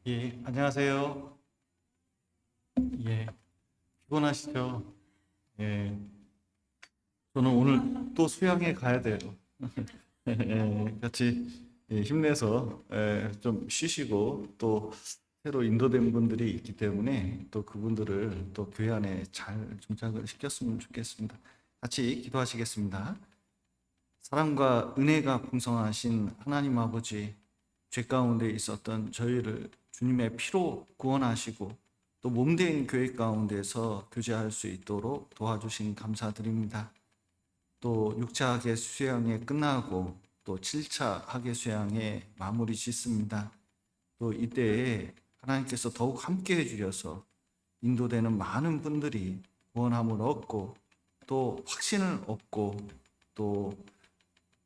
예, 안녕하세요. 예, 피곤하시죠? 예, 저는 오늘 또 수양회 가야 돼요. 같이 힘내서 좀 쉬시고 또 새로 인도된 분들이 있기 때문에 또 그분들을 또 교회 안에 잘 정착을 시켰으면 좋겠습니다. 같이 기도하시겠습니다. 사랑과 은혜가 풍성하신 하나님 아버지, 죄 가운데 있었던 저희를 주님의 피로 구원하시고 또 몸된 교회 가운데서 교제할 수 있도록 도와주신 감사드립니다. 또 6차 학예 수양이 끝나고 또 7차 학예 수양에 마무리 짓습니다. 또 이때에 하나님께서 더욱 함께 해주셔서 인도되는 많은 분들이 구원함을 얻고 또 확신을 얻고 또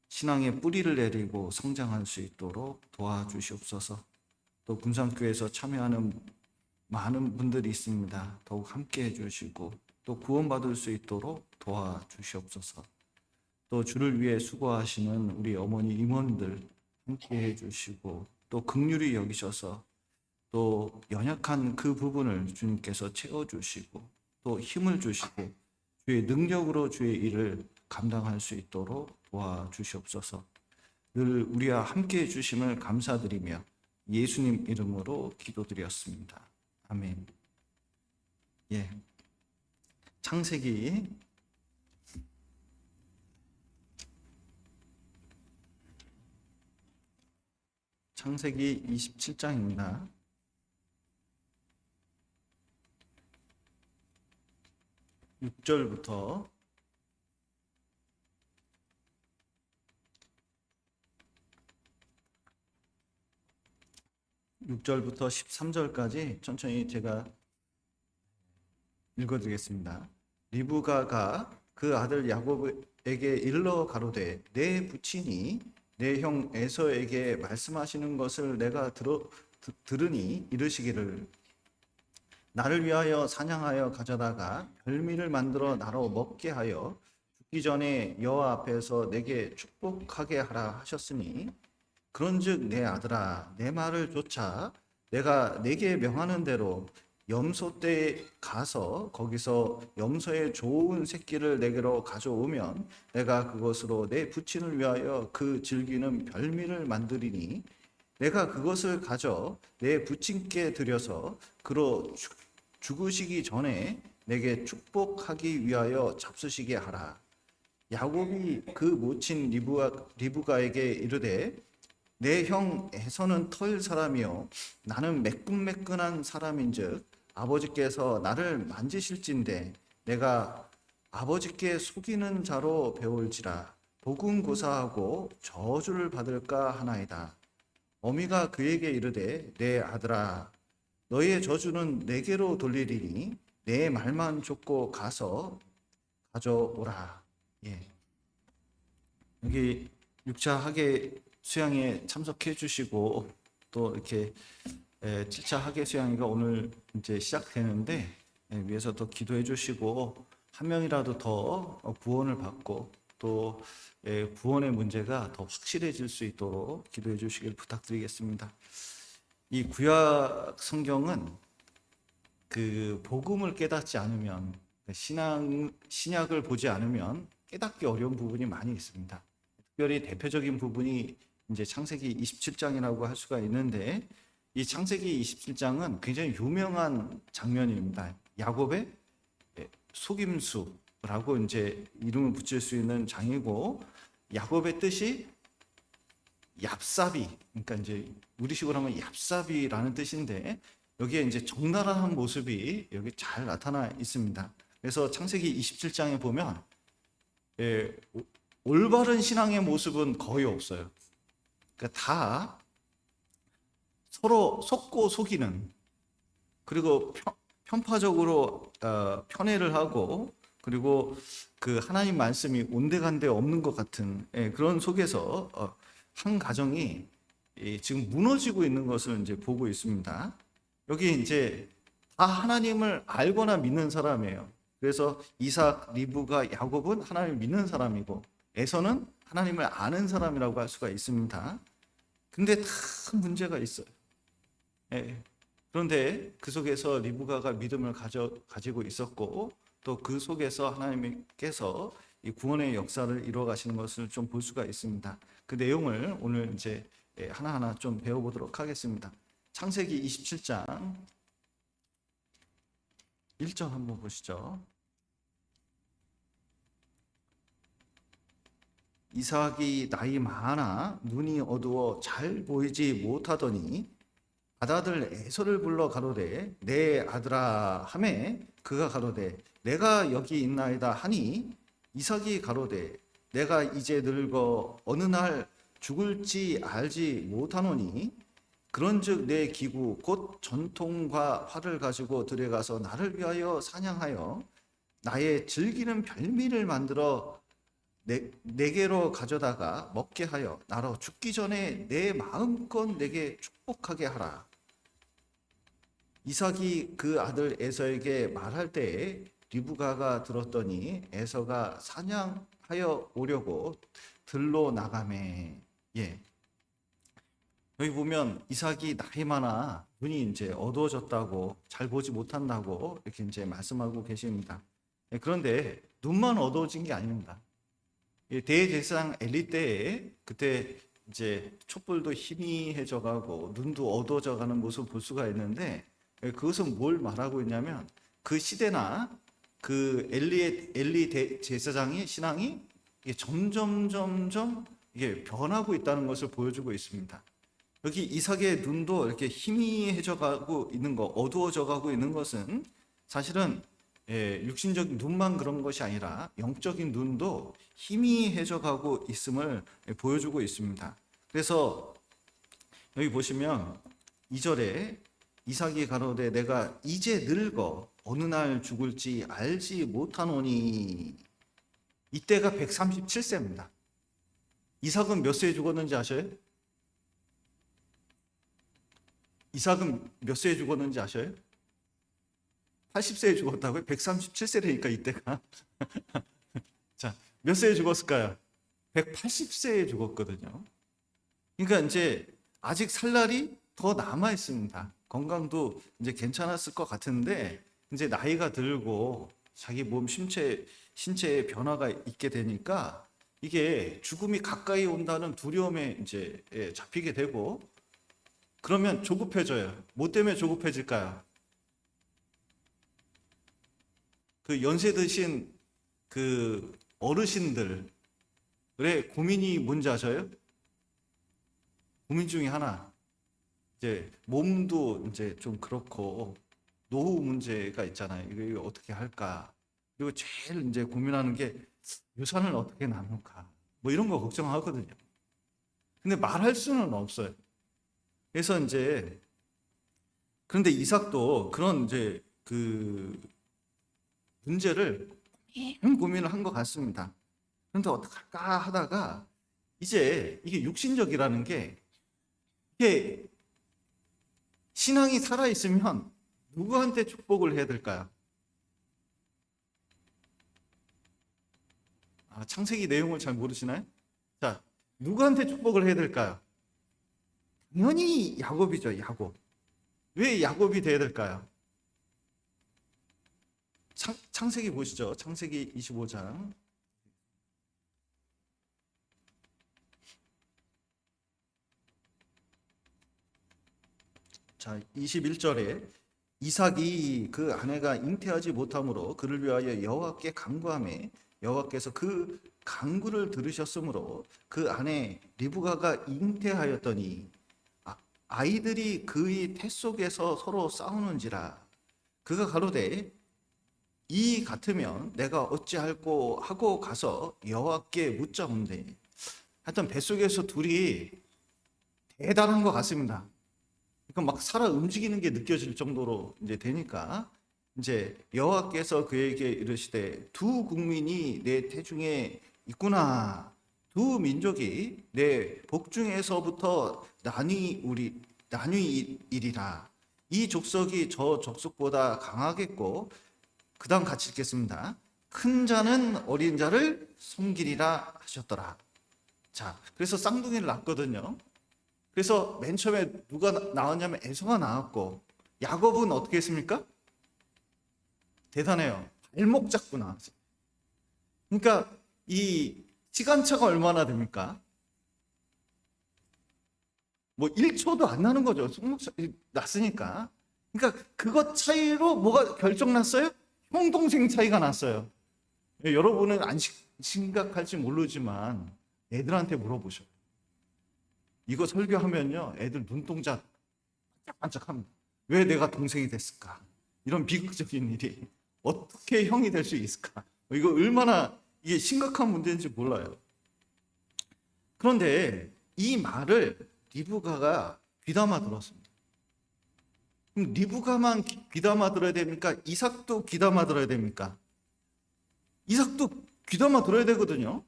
신앙의 뿌리를 내리고 성장할 수 있도록 도와주시옵소서. 또 군산교회에서 참여하는 많은 분들이 있습니다. 더욱 함께 해주시고 또 구원받을 수 있도록 도와주시옵소서. 또 주를 위해 수고하시는 우리 어머니 임원들 함께 해주시고 또 긍휼히 여기셔서 또 연약한 그 부분을 주님께서 채워주시고 또 힘을 주시고 주의 능력으로 주의 일을 감당할 수 있도록 도와주시옵소서. 늘 우리와 함께 해주심을 감사드리며 예수님 이름으로 기도드렸습니다. 아멘. 예, 창세기 27장입니다. 6절부터 13절까지 천천히 제가 읽어드리겠습니다. 리브가가 그 아들 야곱에게 일러 가로되 내 부친이 내 형 에서에게 말씀하시는 것을 내가 들으니 이르시기를 나를 위하여 사냥하여 가져다가 별미를 만들어 나로 먹게 하여 죽기 전에 여호와 앞에서 내게 축복하게 하라 하셨으니 그런즉 내 아들아 내 말을 조차 내가 내게 명하는 대로 염소 떼에 가서 거기서 염소의 좋은 새끼를 내게로 가져오면 내가 그것으로 내 부친을 위하여 그 즐기는 별미를 만드리니 내가 그것을 가져 내 부친께 드려서 그로 죽으시기 전에 내게 축복하기 위하여 잡수시게 하라. 야곱이 그 모친 리브가에게 이르되 내 형 에서는 털 사람이요 나는 매끈매끈한 사람인즉 아버지께서 나를 만지실진데 내가 아버지께 속이는 자로 배울지라 복음고사하고 저주를 받을까 하나이다. 어미가 그에게 이르되 내 아들아 너의 저주는 내게로 돌리리니 내 말만 쫓고 가서 가져오라. 예. 여기 6차 학예 수양에 참석해 주시고 또 이렇게 7차 학예 수양회가 오늘 이제 시작되는데 위에서 더 기도해 주시고 한 명이라도 더 구원을 받고 또 구원의 문제가 더 확실해질 수 있도록 기도해 주시길 부탁드리겠습니다. 이 구약 성경은 그 복음을 깨닫지 않으면 신약을 보지 않으면 깨닫기 어려운 부분이 많이 있습니다. 특별히 대표적인 부분이 이제 창세기 27장이라고 할 수가 있는데 이 창세기 27장은 굉장히 유명한 장면입니다. 야곱의 속임수라고 이제 이름을 붙일 수 있는 장이고 야곱의 뜻이 얍삽이 그러니까 이제 우리식으로 하면 얍삽이라는 뜻인데 여기에 이제 적나라한 모습이 여기 잘 나타나 있습니다. 그래서 창세기 27장에 보면 올바른 신앙의 모습은 거의 없어요. 그러니까 다 서로 속고 속이는 그리고 편파적으로 편애를 하고 그리고 그 하나님 말씀이 온데간데 없는 것 같은 그런 속에서 한 가정이 지금 무너지고 있는 것을 이제 보고 있습니다. 여기 이제 다 하나님을 알거나 믿는 사람이에요. 그래서 이삭, 리브가, 야곱은 하나님을 믿는 사람이고 에서는 하나님을 아는 사람이라고 할 수가 있습니다. 근데 다 문제가 있어요. 그런데 그 속에서 리브가가 믿음을 가지고 있었고 또 그 속에서 하나님께서 이 구원의 역사를 이루어 가시는 것을 좀 볼 수가 있습니다. 그 내용을 오늘 이제 하나하나 좀 배워보도록 하겠습니다. 창세기 27장 1절 한번 보시죠. 이삭이 나이 많아 눈이 어두워 잘 보이지 못하더니 맏아들 에서를 불러 가로되 내 아들아 하매 그가 가로되 내가 여기 있나이다 하니 이삭이 가로되 내가 이제 늙어 어느 날 죽을지 알지 못하노니 그런즉 내 기구 곧 전통과 활을 가지고 들어가서 나를 위하여 사냥하여 나의 즐기는 별미를 만들어 내게로 가져다가 먹게 하여 나로 죽기 전에 내 마음껏 내게 축복하게 하라. 이삭이 그 아들 에서에게 말할 때에 리브가가 들었더니 에서가 사냥하여 오려고 들로 나가매. 예. 여기 보면 이삭이 나이 많아 눈이 이제 어두워졌다고 잘 보지 못한다고 이렇게 이제 말씀하고 계십니다. 예, 그런데 눈만 어두워진 게 아닙니다. 대제사장 엘리 때에 그때 이제 촛불도 희미해져가고 눈도 어두워져가는 모습을 볼 수가 있는데 그것은 뭘 말하고 있냐면 그 시대나 그 엘리 제사장의 신앙이 이게 점점 이게 변하고 있다는 것을 보여주고 있습니다. 여기 이삭의 눈도 이렇게 희미해져가고 있는 거, 어두워져가고 있는 것은 사실은 육신적인 눈만 그런 것이 아니라 영적인 눈도 희미해져가고 있음을 보여주고 있습니다. 그래서 여기 보시면 2절에 이삭이 가로되 내가 이제 늙어 어느 날 죽을지 알지 못하노니 이때가 137세입니다. 이삭은 몇 세에 죽었는지 아셔요? 이삭은 몇 세에 죽었는지 아셔요? 80세에 죽었다고요? 137세니까 이때가. 자, 몇 세에 죽었을까요? 180세에 죽었거든요. 그러니까 이제 아직 살 날이 더 남아 있습니다. 건강도 이제 괜찮았을 것 같은데 이제 나이가 들고 자기 몸 신체에 변화가 있게 되니까 이게 죽음이 가까이 온다는 두려움에 이제 잡히게 되고 그러면 조급해져요. 뭐 때문에 조급해질까요? 그 연세 드신 그 어르신들의 고민이 뭔지 아셔요? 고민 중에 하나. 이제 몸도 이제 좀 그렇고 노후 문제가 있잖아요. 이거 어떻게 할까? 그리고 제일 이제 고민하는 게 유산을 어떻게 나눌까? 뭐 이런 거 걱정하거든요. 근데 말할 수는 없어요. 그래서 이제 그런데 이삭도 그런 이제 그 문제를 고민을 한 것 같습니다. 그런데 어떡할까 하다가 이제 이게 육신적이라는 게 이게 신앙이 살아있으면 누구한테 축복을 해야 될까요? 창세기 내용을 잘 모르시나요? 자, 누구한테 축복을 해야 될까요? 당연히 야곱이죠, 야곱. 왜 야곱이 돼야 될까요? 창세기 보시죠. 창세기 25장. 자, 21절에 이삭이 그 아내가 잉태하지 못함으로 그를 위하여 여호와께 간구하매 여호와께서 그 간구를 들으셨으므로 그 아내 리브가가 잉태하였더니 아이들이 그의 태 속에서 서로 싸우는지라 그가 가로되 이 같으면 내가 어찌할꼬 하고 가서 여호와께 묻자온대. 하여튼 뱃속에서 둘이 대단한 것 같습니다. 그러니까 막 살아 움직이는 게 느껴질 정도로 이제 되니까 이제 여호와께서 그에게 이르시되 두 국민이 내 태중에 있구나. 두 민족이 내 복중에서부터 나뉘이리라. 이 족속이 저 족속보다 강하겠고 그 다음 같이 읽겠습니다. 큰 자는 어린 자를 섬기리라 하셨더라. 자, 그래서 쌍둥이를 낳거든요. 그래서 맨 처음에 누가 나왔냐면 에서가 나왔고 야곱은 어떻게 했습니까? 대단해요. 발목 잡고 나왔어요. 그러니까 이 시간차가 얼마나 됩니까? 뭐 1초도 안 나는 거죠. 났으니까. 그러니까 그것 차이로 뭐가 결정났어요? 형 동생 차이가 났어요. 여러분은 안 심각할지 모르지만 애들한테 물어보셔요. 이거 설교하면요, 애들 눈동자 반짝반짝합니다. 왜 내가 동생이 됐을까? 이런 비극적인 일이 어떻게 형이 될 수 있을까? 이거 얼마나 이게 심각한 문제인지 몰라요. 그런데 이 말을 리브가가 귀담아 들었습니다. 그럼 리브가만 귀담아 들어야 됩니까? 이삭도 귀담아 들어야 됩니까? 이삭도 귀담아 들어야 되거든요.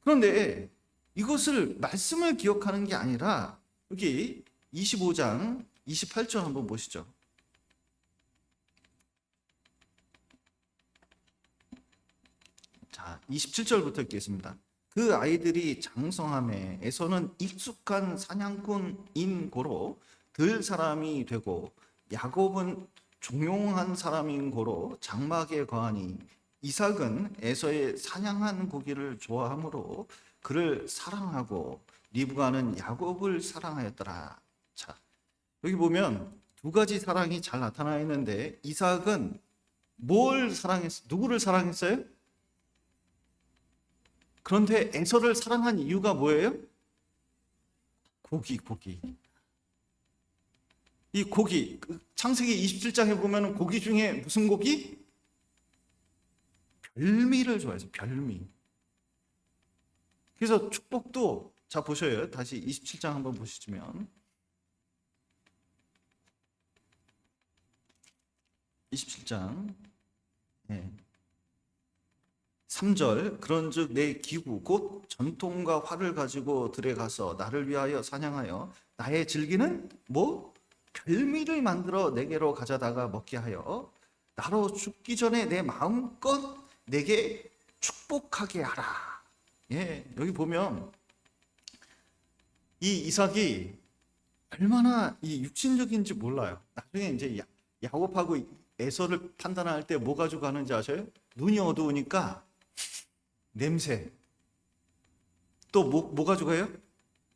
그런데 이것을 말씀을 기억하는 게 아니라 여기 25장 28절 한번 보시죠. 자, 27절부터 읽겠습니다. 그 아이들이 장성함에 에서는 익숙한 사냥꾼인 고로 들 사람이 되고 야곱은 종용한 사람인 고로 장막에 거하니 이삭은 에서의 사냥한 고기를 좋아하므로 그를 사랑하고 리브가는 야곱을 사랑하였더라. 자, 여기 보면 두 가지 사랑이 잘 나타나 있는데 이삭은 뭘 사랑했어요? 누구를 사랑했어요? 그런데 에서를 사랑한 이유가 뭐예요? 고기. 이 고기, 창세기 27장에 보면 고기 중에 무슨 고기? 별미를 좋아해서 별미. 그래서 축복도, 자 보셔요. 다시 27장 한번 보시면 27장 3절 그런즉 내 기구 곧 전통과 활을 가지고 들에 가서 나를 위하여 사냥하여 나의 즐기는 뭐 별미를 만들어 내게로 가져다가 먹게 하여 나로 죽기 전에 내 마음껏 내게 축복하게 하라. 예, 여기 보면 이 이삭이 얼마나 이 육신적인지 몰라요. 나중에 이제 야곱하고 에서를 판단할 때 뭐 가지고 가는지 아셔요? 눈이 어두우니까 냄새. 또 뭐 가지고 해요?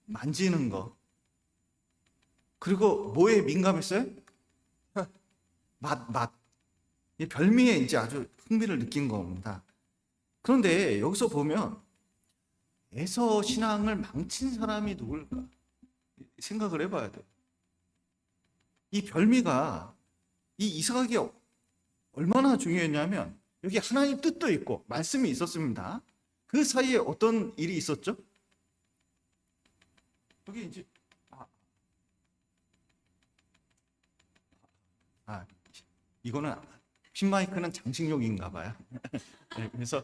만지는 거. 그리고 뭐에 민감했어요? 맛. 이 별미에 이제 아주 흥미를 느낀 겁니다. 그런데 여기서 보면 에서 신앙을 망친 사람이 누굴까? 생각을 해봐야 돼요. 이 별미가 이 이삭에게 얼마나 중요했냐면 여기 하나님 뜻도 있고 말씀이 있었습니다. 그 사이에 어떤 일이 있었죠? 여기 이제 이거는 핀마이크는 장식용인가 봐요. 네, 그래서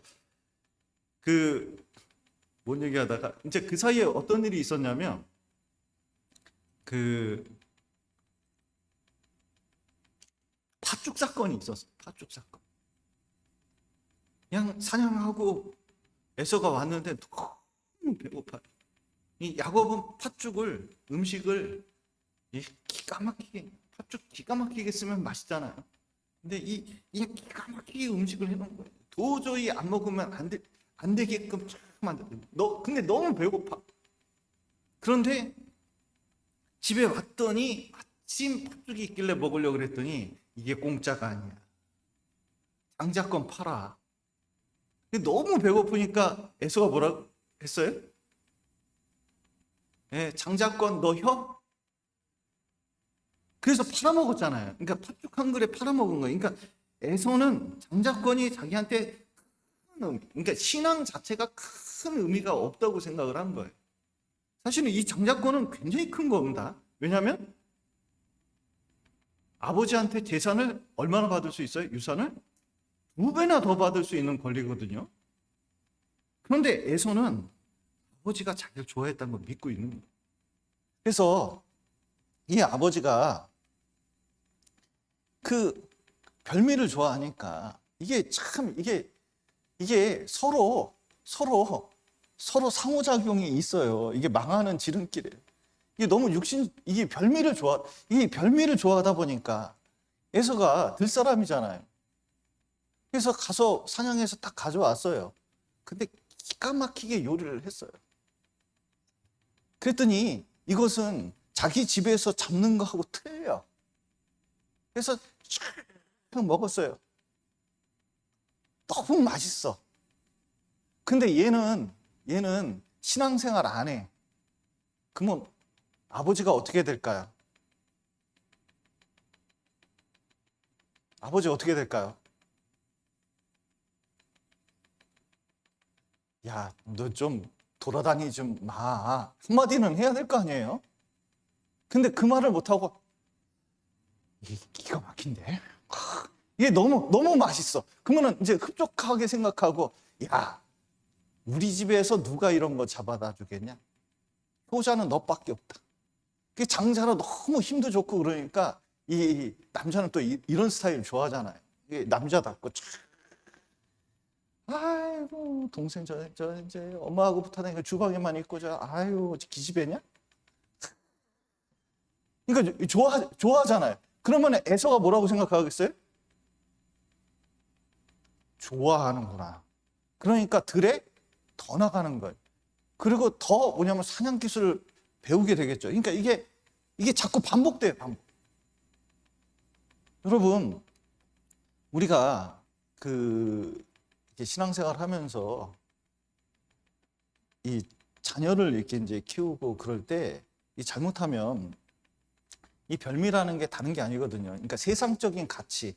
뭔 얘기하다가 이제 그 사이에 어떤 일이 있었냐면 팥죽 사건이 있었어요. 팥죽 사건. 그냥 사냥하고 에서가 왔는데 너무 배고파요. 이 야곱은 음식을 기가 막히게 팥죽 기가 막히게 쓰면 맛있잖아요. 근데 이 기가 막히게 음식을 해놓은 거예요. 도저히 안 먹으면 안 되게끔 참 근데 너무 배고파. 그런데 집에 왔더니 마침 팥죽이 있길래 먹으려고 그랬더니 이게 공짜가 아니야. 장자권 팔아. 너무 배고프니까 에서가 뭐라고 했어요? 장자권 너 혀? 그래서 팔아먹었잖아요. 그러니까 팥죽 한 그릇 팔아먹은 거예요. 그러니까 에서는 장자권이 자기한테 큰 의미, 그러니까 신앙 자체가 큰 의미가 없다고 생각을 한 거예요. 사실은 이 장자권은 굉장히 큰 겁니다. 왜냐하면 아버지한테 재산을 얼마나 받을 수 있어요? 유산을 2배나 더 받을 수 있는 권리거든요. 그런데 에서는 아버지가 자기를 좋아했다는 걸 믿고 있는 거예요. 그래서 이 아버지가 그 별미를 좋아하니까 이게 서로 상호작용이 있어요. 이게 망하는 지름길이에요. 이게 너무 이게 별미를 좋아하다 보니까 에서가 들사람이잖아요. 그래서 가서 사냥해서 딱 가져왔어요. 근데 기가 막히게 요리를 했어요. 그랬더니 이것은 자기 집에서 잡는 거하고 틀려. 그래서 쫙 먹었어요. 너무 맛있어. 근데 얘는 신앙생활 안 해. 그러면 아버지가 어떻게 될까요? 아버지 어떻게 될까요? 야, 너 좀 돌아다니 좀 마. 한마디는 해야 될 거 아니에요? 근데 그 말을 못하고, 이게 기가 막힌데? 이게 너무 맛있어. 그러면 이제 흡족하게 생각하고, 야, 우리 집에서 누가 이런 거 잡아다 주겠냐? 효자는 너밖에 없다. 장자로 너무 힘도 좋고 그러니까 이 남자는 또 이런 스타일 좋아하잖아요. 남자답고 촥. 아이고 동생 저 이제 엄마하고 붙어다니까 주방에만 있고 아유 기집애냐? 그러니까 좋아하잖아요. 그러면 에서가 뭐라고 생각하겠어요? 좋아하는구나. 그러니까 들에 더 나가는 거예요. 그리고 더 뭐냐면 사냥 기술을 배우게 되겠죠. 그러니까 이게 자꾸 반복돼요, 반복. 여러분, 우리가 신앙생활 하면서 이 자녀를 이렇게 이제 키우고 그럴 때 이 잘못하면 이 별미라는 게 다른 게 아니거든요. 그러니까 세상적인 가치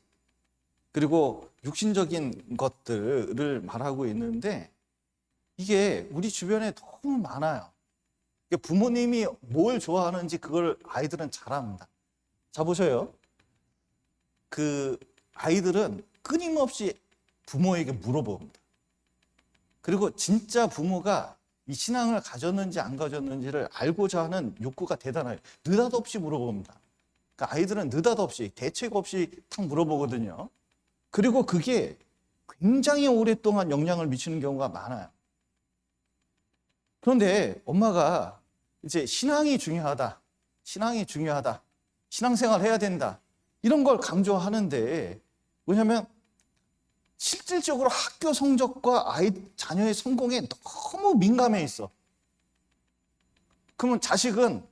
그리고 육신적인 것들을 말하고 있는데 이게 우리 주변에 너무 많아요. 부모님이 뭘 좋아하는지 그걸 아이들은 잘 압니다. 자, 보셔요. 아이들은 끊임없이 부모에게 물어봅니다. 그리고 진짜 부모가 이 신앙을 가졌는지 안 가졌는지를 알고자 하는 욕구가 대단해요. 느닷없이 물어봅니다. 그러니까 아이들은 느닷없이 대책 없이 탁 물어보거든요. 그리고 그게 굉장히 오랫동안 영향을 미치는 경우가 많아요. 그런데 엄마가 이제 신앙이 중요하다, 신앙생활 해야 된다 이런 걸 강조하는데 왜냐하면 실질적으로 학교 성적과 자녀의 성공에 너무 민감해 있어. 그러면 자식은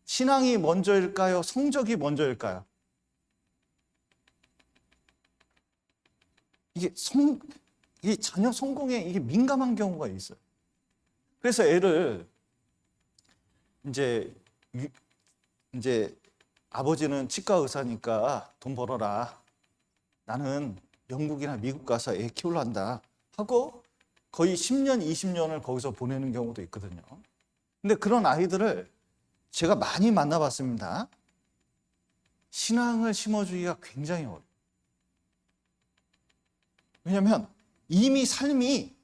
신앙이 먼저일까요? 성적이 먼저일까요? 이게 자녀 성공에 이게 민감한 경우가 있어요. 그래서 애를 이제 아버지는 치과 의사니까 돈 벌어라. 나는 영국이나 미국 가서 애 키우란다 하고 거의 10년, 20년을 거기서 보내는 경우도 있거든요. 근데 그런 아이들을 제가 많이 만나봤습니다. 신앙을 심어주기가 굉장히 어려워요. 왜냐하면 이미 삶이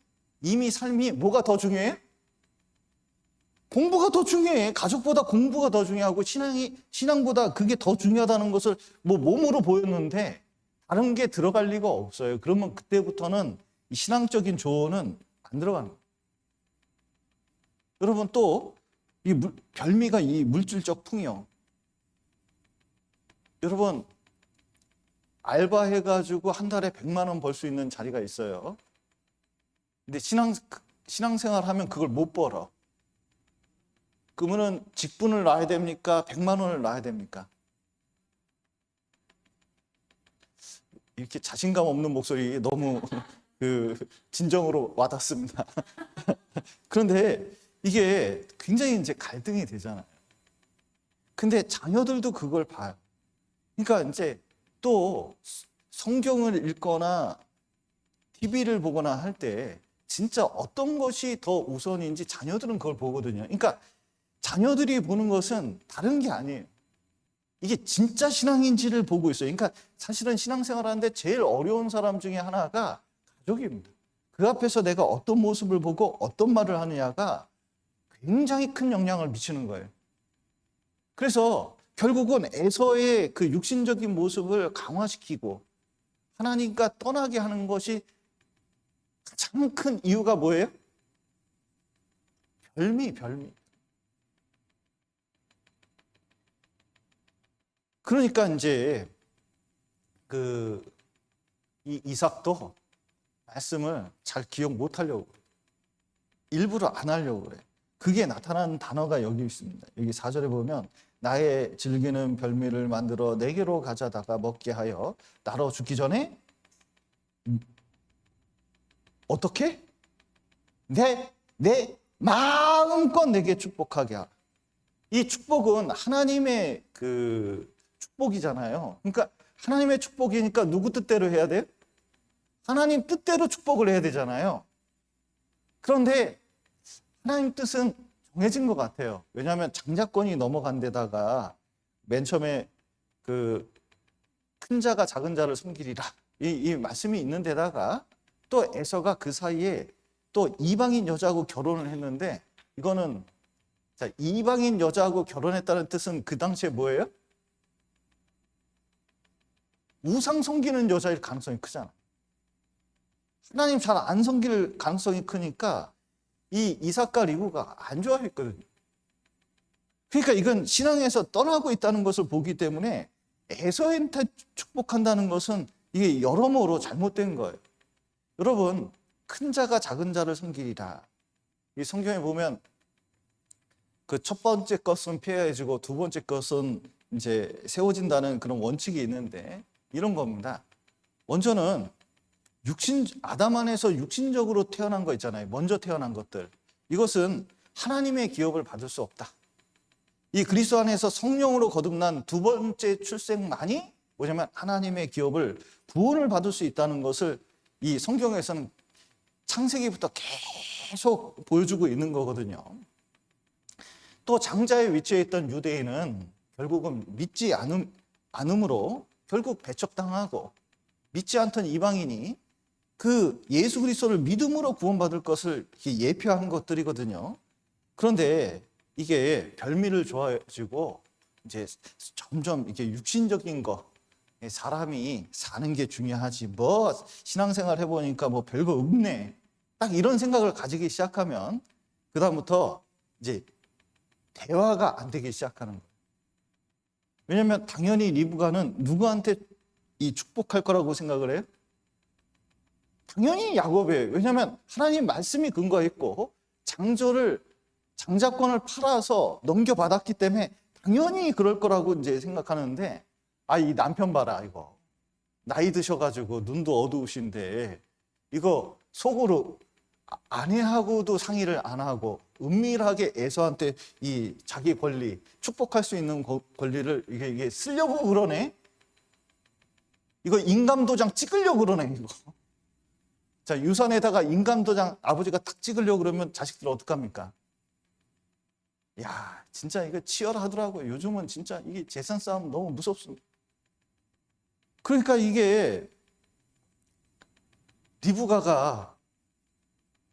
뭐가 더 중요해요? 공부가 더 중요해. 가족보다 공부가 더 중요하고 신앙보다 그게 더 중요하다는 것을 몸으로 보였는데 다른 게 들어갈 리가 없어요. 그러면 그때부터는 이 신앙적인 조언은 안 들어가는 거예요. 여러분 또 이 별미가 이 물질적 풍요. 여러분 알바해가지고 한 달에 100만 원 벌 수 있는 자리가 있어요. 근데 신앙생활 하면 그걸 못 벌어. 그러면은 직분을 놔야 됩니까? 100만 원을 놔야 됩니까? 이렇게 자신감 없는 목소리 너무 진정으로 와닿습니다. 그런데 이게 굉장히 이제 갈등이 되잖아요. 근데 자녀들도 그걸 봐요. 그러니까 이제 또 성경을 읽거나 TV를 보거나 할 때 진짜 어떤 것이 더 우선인지 자녀들은 그걸 보거든요. 그러니까 자녀들이 보는 것은 다른 게 아니에요. 이게 진짜 신앙인지를 보고 있어요. 그러니까 사실은 신앙생활 하는데 제일 어려운 사람 중에 하나가 가족입니다. 그 앞에서 내가 어떤 모습을 보고 어떤 말을 하느냐가 굉장히 큰 영향을 미치는 거예요. 그래서 결국은 에서의 그 육신적인 모습을 강화시키고 하나님과 떠나게 하는 것이 가장 큰 이유가 뭐예요? 별미. 그러니까 이제 이 이삭도 말씀을 잘 기억 못 하려고 그래. 일부러 안 하려고 그래. 그게 나타나는 단어가 여기 있습니다. 여기 4절에 보면 나의 즐기는 별미를 만들어 내게로 가져다가 먹게 하여 나로 죽기 전에 어떻게? 내 마음껏 내게 축복하게 하라. 이 축복은 하나님의 그 축복이잖아요. 그러니까 하나님의 축복이니까 누구 뜻대로 해야 돼요? 하나님 뜻대로 축복을 해야 되잖아요. 그런데 하나님 뜻은 정해진 것 같아요. 왜냐하면 장자권이 넘어간 데다가 맨 처음에 그 큰 자가 작은 자를 섬기리라 이 말씀이 있는 데다가 또 에서가 그 사이에 또 이방인 여자하고 결혼을 했는데 이거는 자, 이방인 여자하고 결혼했다는 뜻은 그 당시에 뭐예요? 우상 섬기는 여자일 가능성이 크잖아. 하나님 잘 안 섬길 가능성이 크니까 이 이삭과 리브가 안 좋아했거든요. 그러니까 이건 신앙에서 떠나고 있다는 것을 보기 때문에 에서한테 축복한다는 것은 이게 여러모로 잘못된 거예요. 여러분, 큰 자가 작은 자를 섬기리라. 이 성경에 보면 그 첫 번째 것은 폐하해지고 두 번째 것은 이제 세워진다는 그런 원칙이 있는데 이런 겁니다. 먼저는 아담 안에서 육신적으로 태어난 거 있잖아요. 먼저 태어난 것들. 이것은 하나님의 기업을 받을 수 없다. 이 그리스도 안에서 성령으로 거듭난 두 번째 출생만이 뭐냐면 하나님의 기업을 구원을 받을 수 있다는 것을 이 성경에서는 창세기부터 계속 보여주고 있는 거거든요. 또 장자의 위치에 있던 유대인은 결국은 믿지 않음으로 결국 배척당하고 믿지 않던 이방인이 그 예수 그리스도를 믿음으로 구원받을 것을 예표한 것들이거든요. 그런데 이게 별미를 좋아해지고 이제 점점 이게 육신적인 거, 사람이 사는 게 중요하지 뭐 신앙생활 해보니까 뭐 별거 없네. 딱 이런 생각을 가지기 시작하면 그 다음부터 이제 대화가 안 되기 시작하는 거예요. 왜냐하면 당연히 리브가는 누구한테 이 축복할 거라고 생각을 해요? 당연히 야곱이에요. 왜냐하면 하나님 말씀이 근거했고 장자권을 팔아서 넘겨받았기 때문에 당연히 그럴 거라고 이제 생각하는데 이 남편 봐라 이거 나이 드셔가지고 눈도 어두우신데 이거 속으로 아내하고도 상의를 안 하고 은밀하게 에서한테 이 자기 권리 축복할 수 있는 권리를 이게 쓰려고 그러네. 이거 인감도장 찍으려고 그러네 이거. 자, 유산에다가 인감도장 아버지가 딱 찍으려고 그러면 자식들 어떡합니까? 야, 진짜 이거 치열하더라고요. 요즘은 진짜 이게 재산 싸움 너무 무섭습니다. 그러니까 이게 리브가가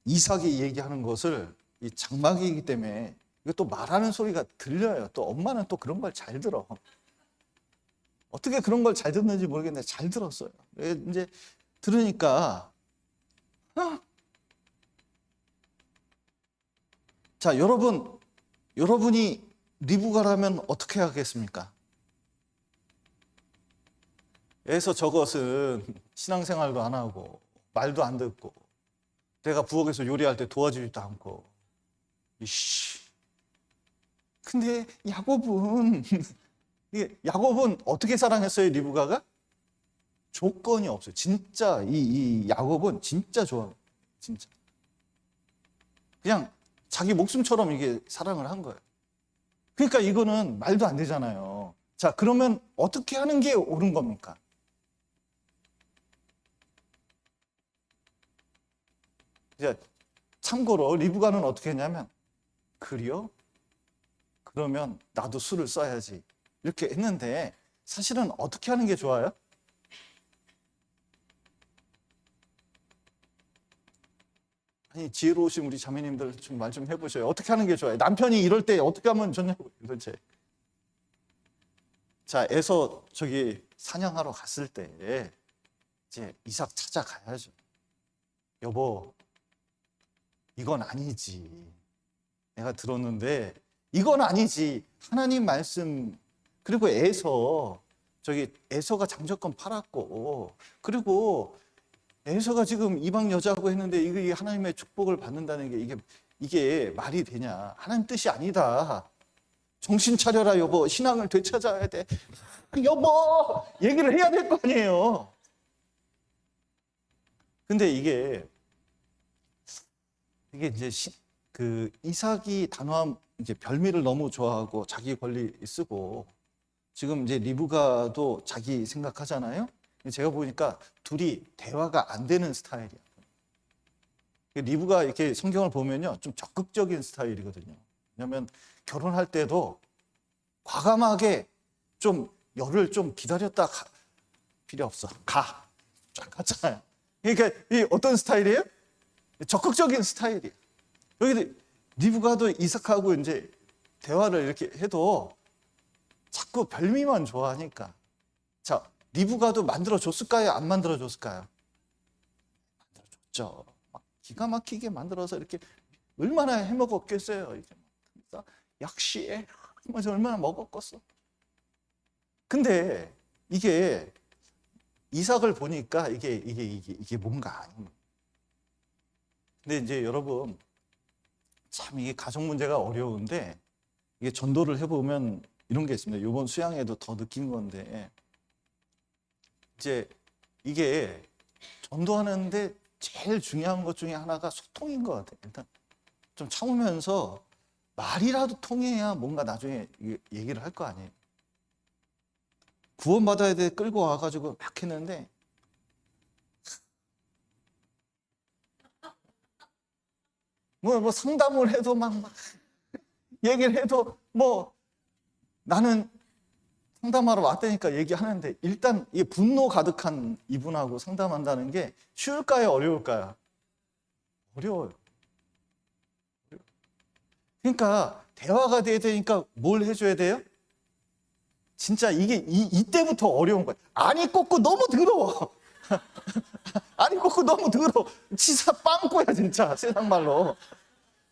이삭이 얘기하는 것을 이 장막이기 때문에 이거 또 말하는 소리가 들려요. 또 엄마는 또 그런 걸 잘 들어. 어떻게 그런 걸 잘 듣는지 모르겠는데 잘 들었어요. 이제 들으니까 자, 여러분이 리브가라면 어떻게 하겠습니까? 에서 저것은 신앙생활도 안 하고 말도 안 듣고 내가 부엌에서 요리할 때 도와주지도 않고 이씨. 근데 야곱은 어떻게 사랑했어요? 리브가가? 조건이 없어요. 진짜 이 야곱은 진짜 좋아. 진짜. 그냥 자기 목숨처럼 이게 사랑을 한 거예요. 그러니까 이거는 말도 안 되잖아요. 자, 그러면 어떻게 하는 게 옳은 겁니까? 이제 참고로 리브가는 어떻게 했냐면 그래요? 그러면 나도 술을 써야지. 이렇게 했는데 사실은 어떻게 하는 게 좋아요? 아니, 지혜로우신 우리 자매님들 좀 말 좀 해보셔요. 어떻게 하는 게 좋아요? 남편이 이럴 때 어떻게 하면 좋냐고 도대체. 자, 에서 저기 사냥하러 갔을 때 이제 이삭 찾아가야죠. 여보, 이건 아니지. 내가 들었는데 이건 아니지. 하나님 말씀 그리고 에서 저기 에서가 장자권 팔았고, 그리고 에서가 지금 이방 여자하고 했는데 이게 하나님의 축복을 받는다는 게 이게 말이 되냐? 하나님 뜻이 아니다. 정신 차려라 여보, 신앙을 되찾아야 돼. 여보, 얘기를 해야 될 거 아니에요. 근데 이게 이제 그 이삭이 단호한 이제 별미를 너무 좋아하고 자기 권리 쓰고, 지금 이제 리브가도 자기 생각하잖아요. 제가 보니까 둘이 대화가 안 되는 스타일이야. 리브가 이렇게 성경을 보면요, 좀 적극적인 스타일이거든요. 왜냐하면 결혼할 때도 과감하게 좀 열흘 좀 기다렸다 필요 없어, 가, 쫙 갔잖아요. 그러니까 이 어떤 스타일이에요? 적극적인 스타일이에요. 여기 리브가도 이삭하고 이제 대화를 이렇게 해도 자꾸 별미만 좋아하니까. 자, 리브가도 만들어 줬을까요? 안 만들어 줬을까요? 만들어 줬죠. 막 기가 막히게 만들어서 이렇게 얼마나 해 먹었겠어요. 이제 역시 얼마나 먹었겠어. 근데 이게 이삭을 보니까 이게 뭔가 아닙니다. 근데 이제 여러분, 참 이게 가정 문제가 어려운데, 이게 전도를 해보면 이런 게 있습니다. 이번 수양에도 더 느낀 건데, 이제 이게 전도하는데 제일 중요한 것 중에 하나가 소통인 것 같아요. 일단 좀 참으면서 말이라도 통해야 뭔가 나중에 얘기를 할 거 아니에요. 구원받아야 돼 끌고 와가지고 막 했는데, 뭐 상담을 해도 막 얘기를 해도 나는 상담하러 왔다니까 얘기하는데, 일단 이 분노 가득한 이분하고 상담한다는 게 쉬울까요? 어려울까요? 어려워요. 그러니까 대화가 돼야 되니까 뭘 해줘야 돼요? 진짜 이게 이때부터 어려운 거예요. 아니 꽂고 너무 더러워. 아니 꽂고 너무 더러워. 치사 빵꾸야 진짜, 세상 말로.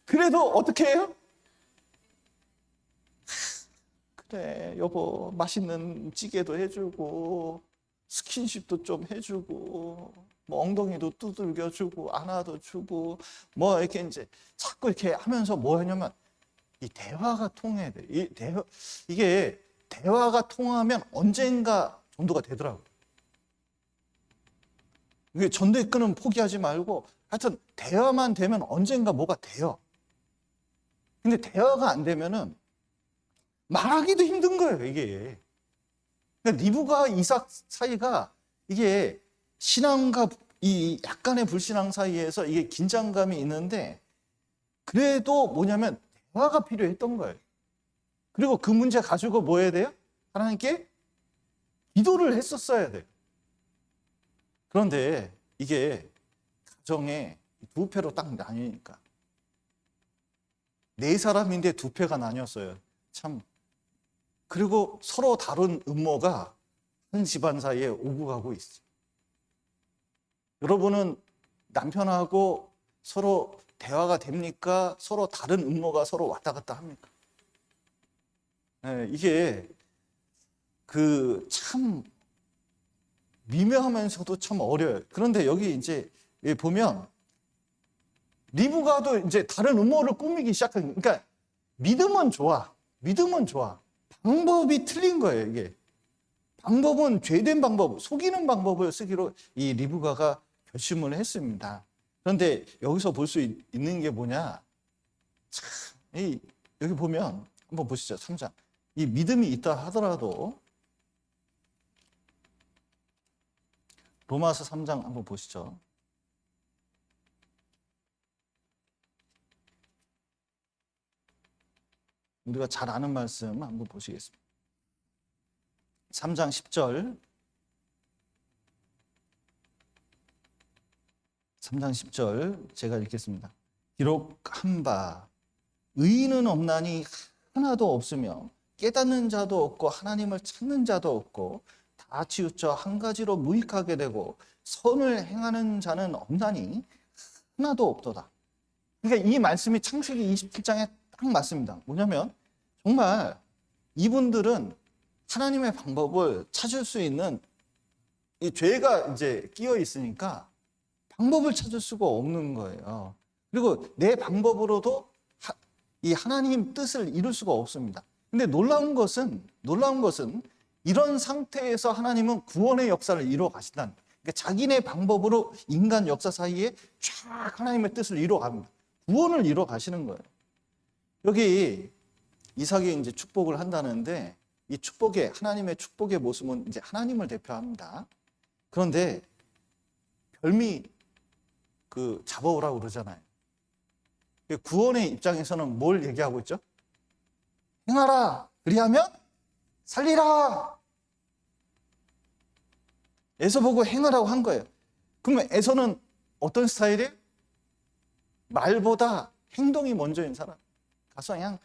그래도 어떻게 해요? 그래 여보, 맛있는 찌개도 해주고 스킨십도 좀 해주고 엉덩이도 두들겨주고 안아도 주고 이렇게 이제 자꾸 이렇게 하면서 뭐 하냐면 이 대화가 통해야 돼. 이게 대화가 통하면 언젠가 전도가 되더라고요. 이게 전도의 끈은 포기하지 말고, 하여튼 대화만 되면 언젠가 뭐가 돼요. 근데 대화가 안 되면은 말하기도 힘든 거예요, 이게. 그러니까 리브가 이삭 사이가 이게 신앙과 이 약간의 불신앙 사이에서 이게 긴장감이 있는데, 그래도 뭐냐면 대화가 필요했던 거예요. 그리고 그 문제 가지고 뭐 해야 돼요? 하나님께 기도를 했었어야 돼요. 그런데 이게 가정에 두 패로 딱 나뉘니까, 네 사람인데 두 패가 나뉘었어요. 참. 그리고 서로 다른 음모가 한 집안 사이에 오고 가고 있어요. 여러분은 남편하고 서로 대화가 됩니까? 서로 다른 음모가 서로 왔다 갔다 합니까? 네, 이게 참 미묘하면서도 참 어려워요. 그런데 여기 이제 보면 리브가도 이제 다른 음모를 꾸미기 시작한, 그러니까 믿음은 좋아. 믿음은 좋아. 방법이 틀린 거예요, 이게. 방법은 죄된 방법, 속이는 방법을 쓰기로 이 리브가가 결심을 했습니다. 그런데 여기서 볼 수 있는 게 뭐냐? 참, 여기 보면 한번 보시죠. 3장. 이 믿음이 있다 하더라도, 로마서 3장 한번 보시죠. 우리가 잘 아는 말씀 한번 보시겠습니다. 3장 10절. 3장 10절 제가 읽겠습니다. 기록한 바 의인은 없나니 하나도 없으며 깨닫는 자도 없고 하나님을 찾는 자도 없고 다 치우쳐 한 가지로 무익하게 되고 선을 행하는 자는 없나니 하나도 없도다. 그러니까 이 말씀이 창세기 27장에 딱 맞습니다. 뭐냐면 정말 이분들은 하나님의 방법을 찾을 수 있는 이 죄가 이제 끼어 있으니까 방법을 찾을 수가 없는 거예요. 그리고 내 방법으로도 이 하나님 뜻을 이룰 수가 없습니다. 근데 놀라운 것은 이런 상태에서 하나님은 구원의 역사를 이루어 가신다는 거예요. 그러니까 자기네 방법으로 인간 역사 사이에 쫙 하나님의 뜻을 이루어 갑니다. 구원을 이루어 가시는 거예요. 여기 이삭이 이제 축복을 한다는데 이 하나님의 축복의 모습은 이제 하나님을 대표합니다. 그런데 별미 잡아오라고 그러잖아요. 구원의 입장에서는 뭘 얘기하고 있죠? 행하라. 그리하면 살리라. 에서 보고 행하라고 한 거예요. 그러면 에서는 어떤 스타일이에요? 말보다 행동이 먼저인 사람. 가서 그냥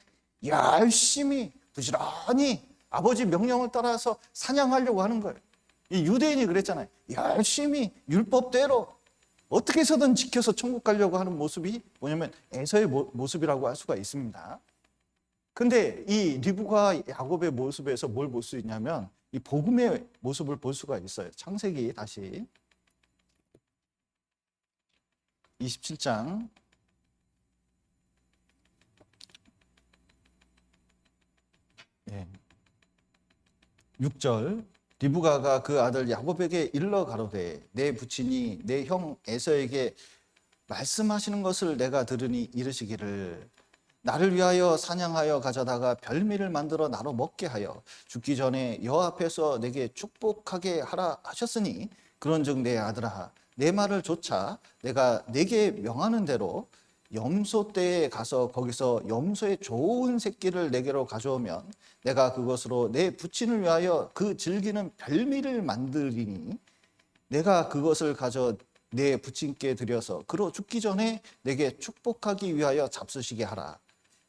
열심히 부지런히 아버지 명령을 따라서 사냥하려고 하는 거예요. 이 유대인이 그랬잖아요. 열심히 율법대로 어떻게 해서든 지켜서 천국 가려고 하는 모습이 뭐냐면 에서의 모습이라고 할 수가 있습니다. 근데 이 리브가 야곱의 모습에서 뭘 볼 수 있냐면 이 복음의 모습을 볼 수가 있어요. 창세기 다시 27장 6절 리브가가 그 아들 야곱에게 일러 가로되 내 부친이 내 형 에서에게 말씀하시는 것을 내가 들으니 이르시기를 나를 위하여 사냥하여 가져다가 별미를 만들어 나로 먹게 하여 죽기 전에 여호와 앞에서 내게 축복하게 하라 하셨으니 그런즉 내 아들아 내 말을 조차 내가 내게 명하는 대로 염소 떼에 가서 거기서 염소의 좋은 새끼를 내게로 가져오면 내가 그것으로 내 부친을 위하여 그 즐기는 별미를 만들리니 내가 그것을 가져 내 부친께 드려서 그로 죽기 전에 내게 축복하기 위하여 잡수시게 하라.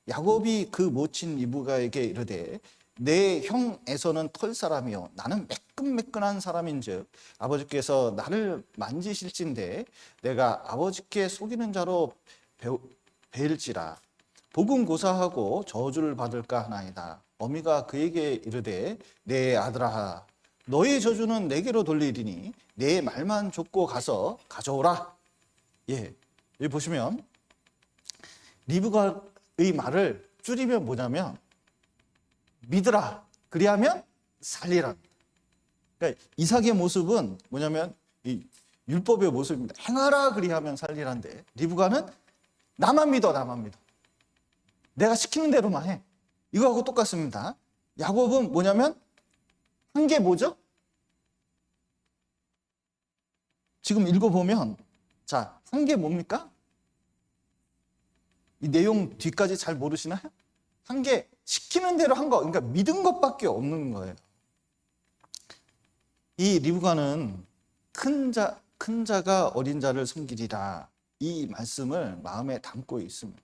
야곱이 그 모친 리브가에게 이르되 내 형 에서는 털 사람이요 나는 매끈매끈한 사람인즉 아버지께서 나를 만지실진데 내가 아버지께 속이는 자로 배일지라 복음 고사하고 저주를 받을까 하나이다. 어미가 그에게 이르되 내 아들아 너의 저주는 내게로 돌리리니 내 말만 줬고 가서 가져오라. 여기 보시면 리브가의 말을 줄이면 뭐냐면 믿으라 그리하면 살리라. 그러니까 이삭의 모습은 뭐냐면 이 율법의 모습입니다. 행하라 그리하면 살리라인데 리브가는 나만 믿어. 내가 시키는 대로만 해. 이거하고 똑같습니다. 야곱은 뭐냐면 한 게 뭐죠? 지금 읽어보면 자, 한 게 뭡니까? 이 내용 뒤까지 잘 모르시나요? 한 게 시키는 대로 한 거, 그러니까 믿은 것밖에 없는 거예요. 이 리브가는 큰 자가 어린 자를 섬기리라. 이 말씀을 마음에 담고 있습니다.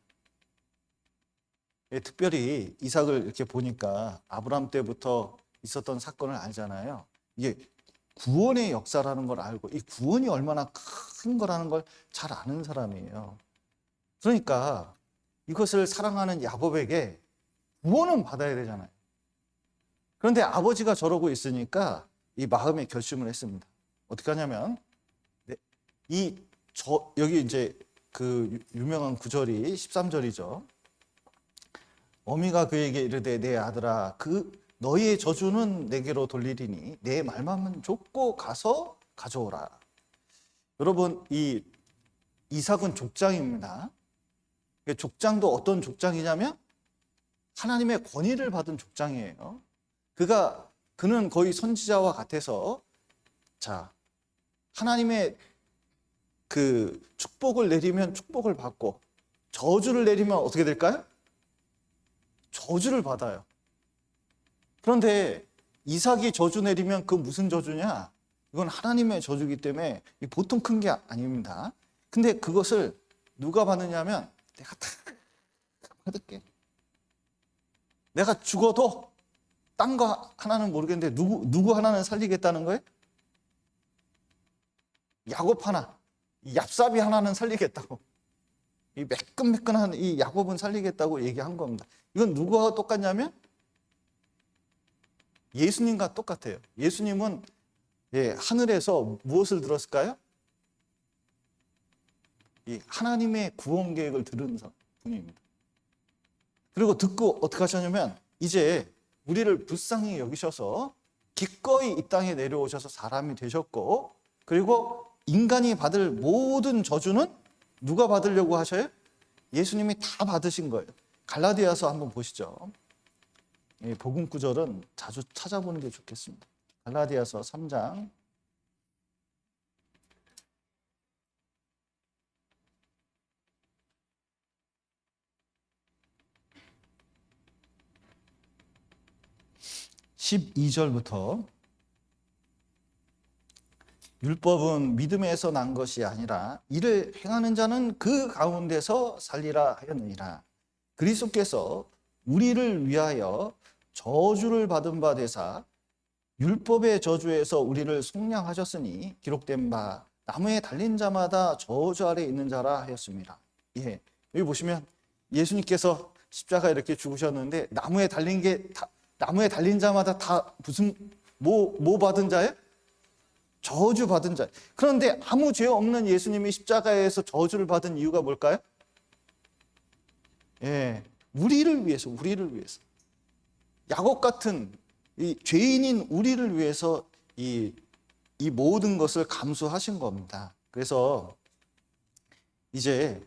특별히 이삭을 이렇게 보니까 아브라함 때부터 있었던 사건을 알잖아요. 이게 구원의 역사라는 걸 알고 이 구원이 얼마나 큰 거라는 걸 잘 아는 사람이에요. 그러니까 이것을 사랑하는 야곱에게 구원은 받아야 되잖아요. 그런데 아버지가 저러고 있으니까 이 마음에 결심을 했습니다. 어떻게 하냐면 여기 이제 그 유명한 구절이 13절이죠. 어미가 그에게 이르되 내 아들아 너희의 저주는 내게로 돌리리니 내 말만 줬고 가서 가져오라. 여러분 이 이삭은 족장입니다. 족장도 어떤 족장이냐면 하나님의 권위를 받은 족장이에요. 그는 거의 선지자와 같아서 자 하나님의 그 축복을 내리면 축복을 받고 저주를 내리면 어떻게 될까요? 저주를 받아요. 그런데 이삭이 저주 내리면 그 무슨 저주냐? 이건 하나님의 저주이기 때문에 보통 큰 게 아닙니다. 근데 그것을 누가 받느냐면 내가 다 받을게. 내가 죽어도 딴 거 하나는 모르겠는데 누구 하나는 살리겠다는 거예요? 야곱 하나, 얍삽이 하나는 살리겠다고. 이 매끈매끈한 이 야곱은 살리겠다고 얘기한 겁니다. 이건 누구와 똑같냐면 예수님과 똑같아요. 예수님은 하늘에서 무엇을 들었을까요? 이 하나님의 구원 계획을 들은 분입니다. 그리고 듣고 어떻게 하셨냐면 이제 우리를 불쌍히 여기셔서 기꺼이 이 땅에 내려오셔서 사람이 되셨고, 그리고 인간이 받을 모든 저주는 누가 받으려고 하셔요? 예수님이 다 받으신 거예요. 갈라디아서 한번 보시죠. 복음 구절은 자주 찾아보는 게 좋겠습니다. 갈라디아서 3장 12절부터 율법은 믿음에서 난 것이 아니라 이를 행하는 자는 그 가운데서 살리라 하였느니라. 그리스도께서 우리를 위하여 저주를 받은 바 되사 율법의 저주에서 우리를 속량하셨으니 기록된 바 나무에 달린 자마다 저주 아래 있는 자라 하였습니다. 여기 보시면 예수님께서 십자가 이렇게 죽으셨는데 나무에 달린 자마다 다 무슨 뭐 받은 자예요? 저주 받은 자. 그런데 아무 죄 없는 예수님이 십자가에서 저주를 받은 이유가 뭘까요? 우리를 위해서. 야곱 같은 이 죄인인 우리를 위해서 이 모든 것을 감수하신 겁니다. 그래서 이제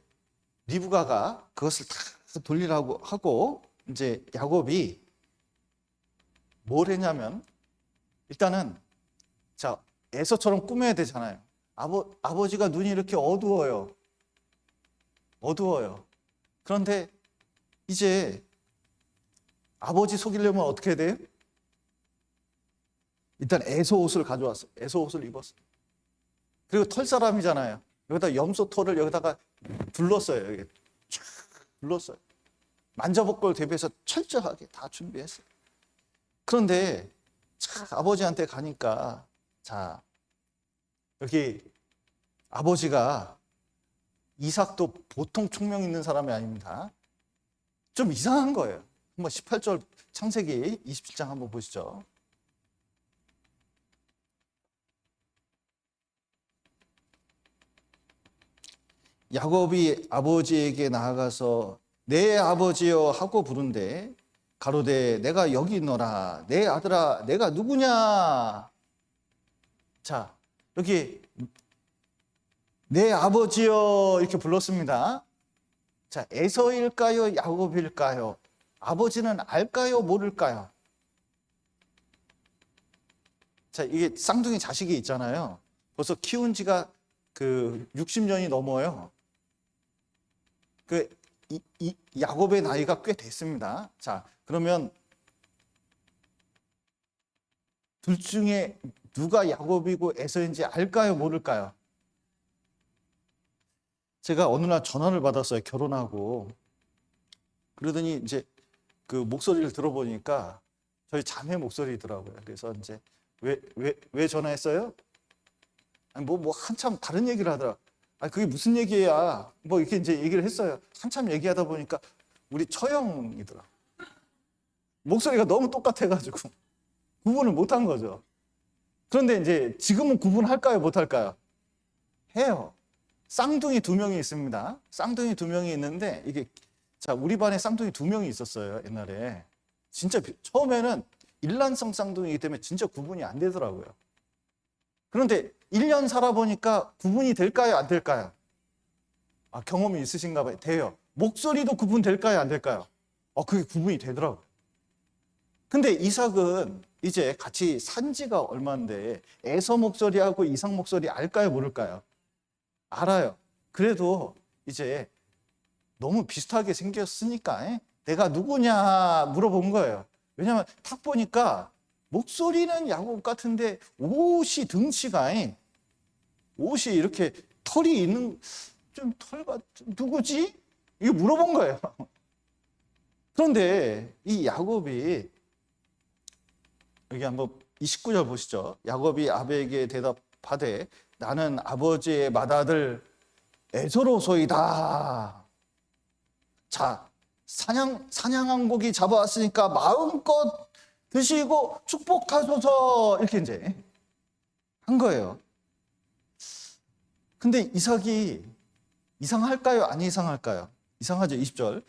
리브가가 그것을 다 돌리라고 하고 이제 야곱이 뭘 했냐면 일단은 자 에서처럼 꾸며야 되잖아요. 아버지가 눈이 이렇게 어두워요. 그런데 이제 아버지 속이려면 어떻게 해야 돼요? 일단 에서 옷을 가져왔어요. 에서 옷을 입었어요. 그리고 털 사람이잖아요. 여기다 염소 털을 여기다가 둘렀어요. 여기 쫙 둘렀어요. 만져볼 걸 대비해서 철저하게 다 준비했어요. 그런데 아버지한테 가니까 자 여기 아버지가 이삭도 보통 총명 있는 사람이 아닙니다. 좀 이상한 거예요. 한번 18절 창세기 27장 한번 보시죠. 야곱이 아버지에게 나아가서 내 아버지여 하고 부른데 가로되 내가 여기 있노라. 내 아들아 내가 누구냐. 자 여기 내 아버지여 이렇게 불렀습니다. 자 에서일까요 야곱일까요? 아버지는 알까요 모를까요? 자 이게 쌍둥이 자식이 있잖아요. 벌써 키운 지가 60년이 넘어요. 야곱의 나이가 꽤 됐습니다. 자 그러면 둘 중에 누가 야곱이고 에서인지 알까요 모를까요? 제가 어느 날 전화를 받았어요. 결혼하고 그러더니 이제 그 목소리를 들어보니까 저희 자매 목소리더라고요. 그래서 이제 왜 전화했어요? 아니 뭐 한참 다른 얘기를 하더라. 아 그게 무슨 얘기야? 뭐 이렇게 이제 얘기를 했어요. 한참 얘기하다 보니까 우리 처형이더라. 목소리가 너무 똑같아가지고 구분을 못한 거죠. 그런데 이제 지금은 구분할까요? 못할까요? 해요. 쌍둥이 2명이 있습니다. 쌍둥이 2명이 있는데 이게 자 우리 반에 쌍둥이 2명이 있었어요. 옛날에 진짜 처음에는 일란성 쌍둥이이기 때문에 진짜 구분이 안 되더라고요. 그런데 1년 살아보니까 구분이 될까요? 안 될까요? 아 경험이 있으신가 봐요. 돼요. 목소리도 구분될까요? 안 될까요? 그게 구분이 되더라고요. 근데 이삭은 이제 같이 산 지가 얼마인데 에서 목소리하고 이삭 목소리 알까요? 모를까요? 알아요. 그래도 이제 너무 비슷하게 생겼으니까 내가 누구냐 물어본 거예요. 왜냐하면 딱 보니까 목소리는 야곱 같은데 옷이 등치가 옷이 이렇게 털이 있는 좀 털과 누구지? 이거 물어본 거예요. 그런데 이 야곱이 여기 한번 29절 보시죠. 야곱이 아벨에게 대답하되 나는 아버지의 맏아들 에서로소이다. 자 사냥한 고기 잡아왔으니까 마음껏 드시고 축복하소서 이렇게 이제 한 거예요. 근데 이삭이 이상할까요? 안 이상할까요? 이상하죠. 20절.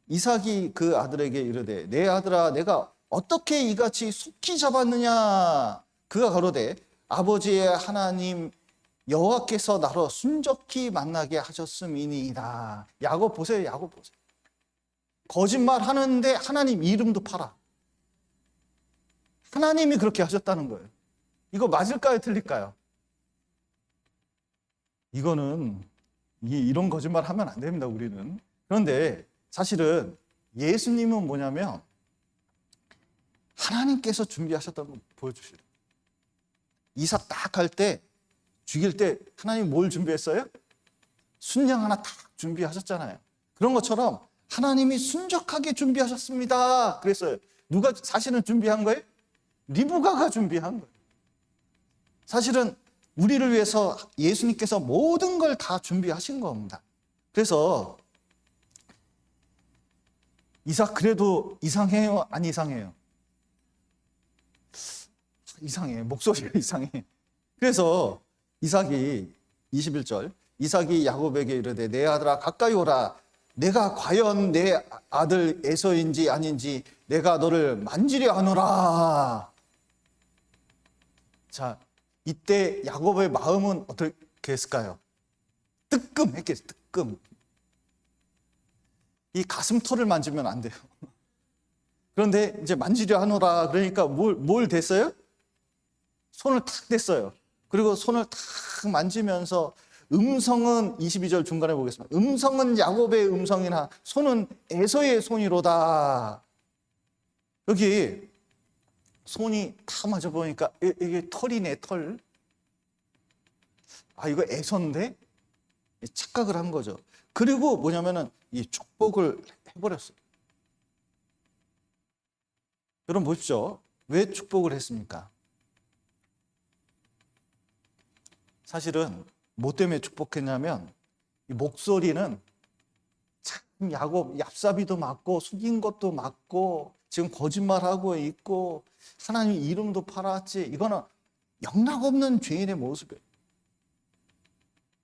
이삭이 그 아들에게 이르되 내 아들아 내가 어떻게 이같이 속히 잡았느냐. 그가 가로되 아버지의 하나님 여호와께서 나로 순적히 만나게 하셨음이니이다. 야곱 보세요. 야곱 보세요. 거짓말 하는데 하나님 이름도 팔아. 하나님이 그렇게 하셨다는 거예요. 이거 맞을까요? 틀릴까요? 이거는 이런 거짓말 하면 안 됩니다. 우리는. 그런데 사실은 예수님은 뭐냐면 하나님께서 준비하셨다는 걸 보여주시죠. 이삭 딱 할 때 죽일 때 하나님 뭘 준비했어요? 순양 하나 딱 준비하셨잖아요. 그런 것처럼 하나님이 순적하게 준비하셨습니다. 그랬어요. 누가 사실은 준비한 거예요? 리브가가 준비한 거예요. 사실은 우리를 위해서 예수님께서 모든 걸 다 준비하신 겁니다. 그래서 이삭 그래도 이상해요? 안 이상해요? 이상해. 목소리가 이상해. 그래서 이삭이 21절 이삭이 야곱에게 이르되 내 아들아 가까이 오라. 내가 과연 내 아들 에서인지 아닌지 내가 너를 만지려 하노라. 자, 이때 야곱의 마음은 어떻게 했을까요? 뜨끔했겠어요. 뜨끔. 이 가슴털을 만지면 안 돼요. 그런데 이제 만지려 하노라. 그러니까 뭘 댔어요? 손을 탁 댔어요. 그리고 손을 탁 만지면서 음성은 22절 중간에 보겠습니다. 음성은 야곱의 음성이나 손은 에서의 손이로다. 여기 손이 다 맞아보니까 이게 털이네, 털. 아, 이거 에서인데? 착각을 한 거죠. 그리고 뭐냐면은 이 축복을 해버렸어요. 여러분 보십시오. 왜 축복을 했습니까? 사실은 뭐 때문에 축복했냐면 이 목소리는 참 야곱 얍사비도 맞고 속인 것도 맞고 지금 거짓말하고 있고 하나님 이름도 팔았지. 이거는 영락없는 죄인의 모습이에요.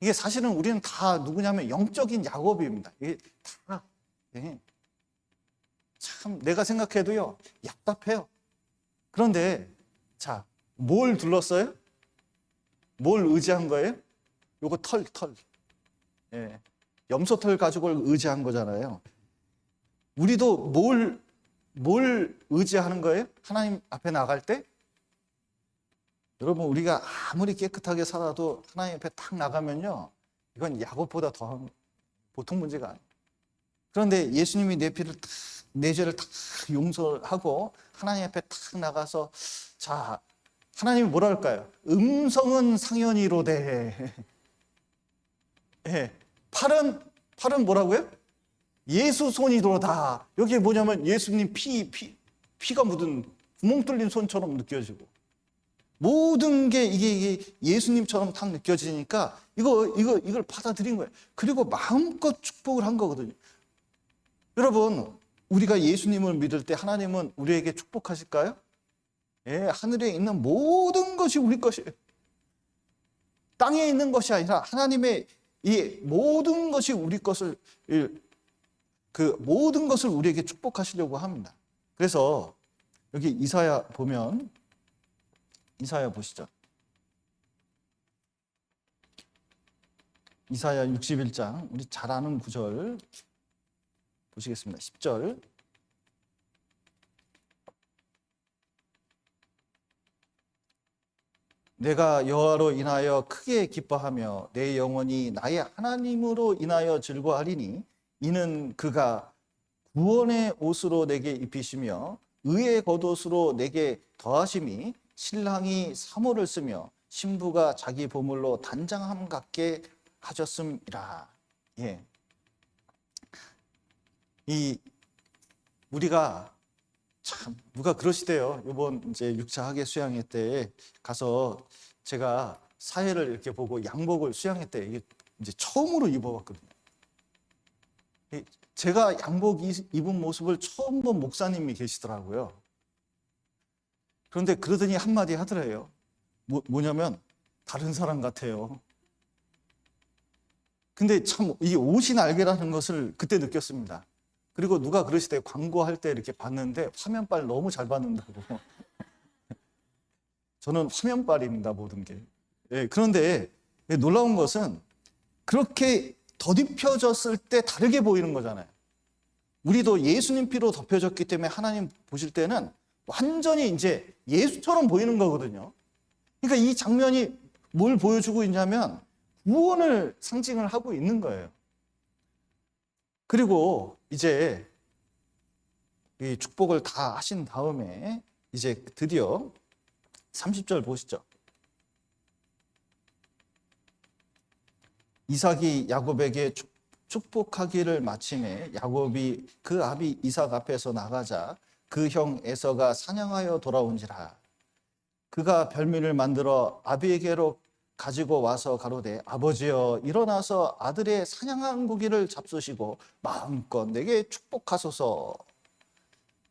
이게 사실은 우리는 다 누구냐면 영적인 야곱입니다. 이게 다 참 내가 생각해도요 답답해요. 그런데 자, 뭘 둘렀어요? 뭘 의지한 거예요? 요거 털. 예. 염소털 가죽을 의지한 거잖아요. 우리도 뭘 의지하는 거예요? 하나님 앞에 나갈 때? 여러분, 우리가 아무리 깨끗하게 살아도 하나님 앞에 탁 나가면요, 이건 야곱보다 더한 보통 문제가 아니에요. 그런데 예수님이 내 죄를 탁 용서하고 하나님 앞에 탁 나가서 자, 하나님이 뭐라 할까요? 음성은 상현이로되. 예. 팔은 뭐라고요? 예수 손이로다. 여기에 뭐냐면 예수님 피가 묻은 구멍 뚫린 손처럼 느껴지고 모든 게 이게 예수님처럼 딱 느껴지니까 이걸 받아들인 거예요. 그리고 마음껏 축복을 한 거거든요. 여러분, 우리가 예수님을 믿을 때 하나님은 우리에게 축복하실까요? 예, 하늘에 있는 모든 것이 우리 것이에요. 땅에 있는 것이 아니라 하나님의 이 모든 것이 우리 것을 그 모든 것을 우리에게 축복하시려고 합니다. 그래서 여기 이사야 보면 이사야 보시죠. 이사야 61장 우리 잘 아는 구절 보시겠습니다. 10절 내가 여호와로 인하여 크게 기뻐하며 내 영혼이 나의 하나님으로 인하여 즐거워하리니 이는 그가 구원의 옷으로 내게 입히시며 의의 겉옷으로 내게 더하심이 신랑이 사모를 쓰며 신부가 자기 보물로 단장함 같게 하셨음이라. 예. 우리가 참 누가 그러시대요. 이번 이제 6차 학예 수양회 때 가서 제가 사회를 이렇게 보고 양복을 수양회 때 이게 이제 처음으로 입어봤거든요. 제가 양복 입은 모습을 처음 본 목사님이 계시더라고요. 그런데 그러더니 한마디 하더래요. 뭐냐면 다른 사람 같아요. 근데 참 이 옷이 날개라는 것을 그때 느꼈습니다. 그리고 누가 그러시대, 광고할 때 이렇게 봤는데 화면빨 너무 잘 받는다고. 저는 화면빨입니다, 모든 게. 예, 그런데 놀라운 것은 그렇게 덧입혀졌을 때 다르게 보이는 거잖아요. 우리도 예수님 피로 덮여졌기 때문에 하나님 보실 때는 완전히 이제 예수처럼 보이는 거거든요. 그러니까 이 장면이 뭘 보여주고 있냐면 구원을 상징을 하고 있는 거예요. 그리고 이제 이 축복을 다 하신 다음에 이제 드디어 30절 보시죠. 이삭이 야곱에게 축복하기를 마침에 야곱이 그 아비 이삭 앞에서 나가자 그 형 에서가 사냥하여 돌아온지라. 그가 별미를 만들어 아비에게로 가지고 와서 가로되 아버지여 일어나서 아들의 사냥한 고기를 잡수시고 마음껏 내게 축복하소서.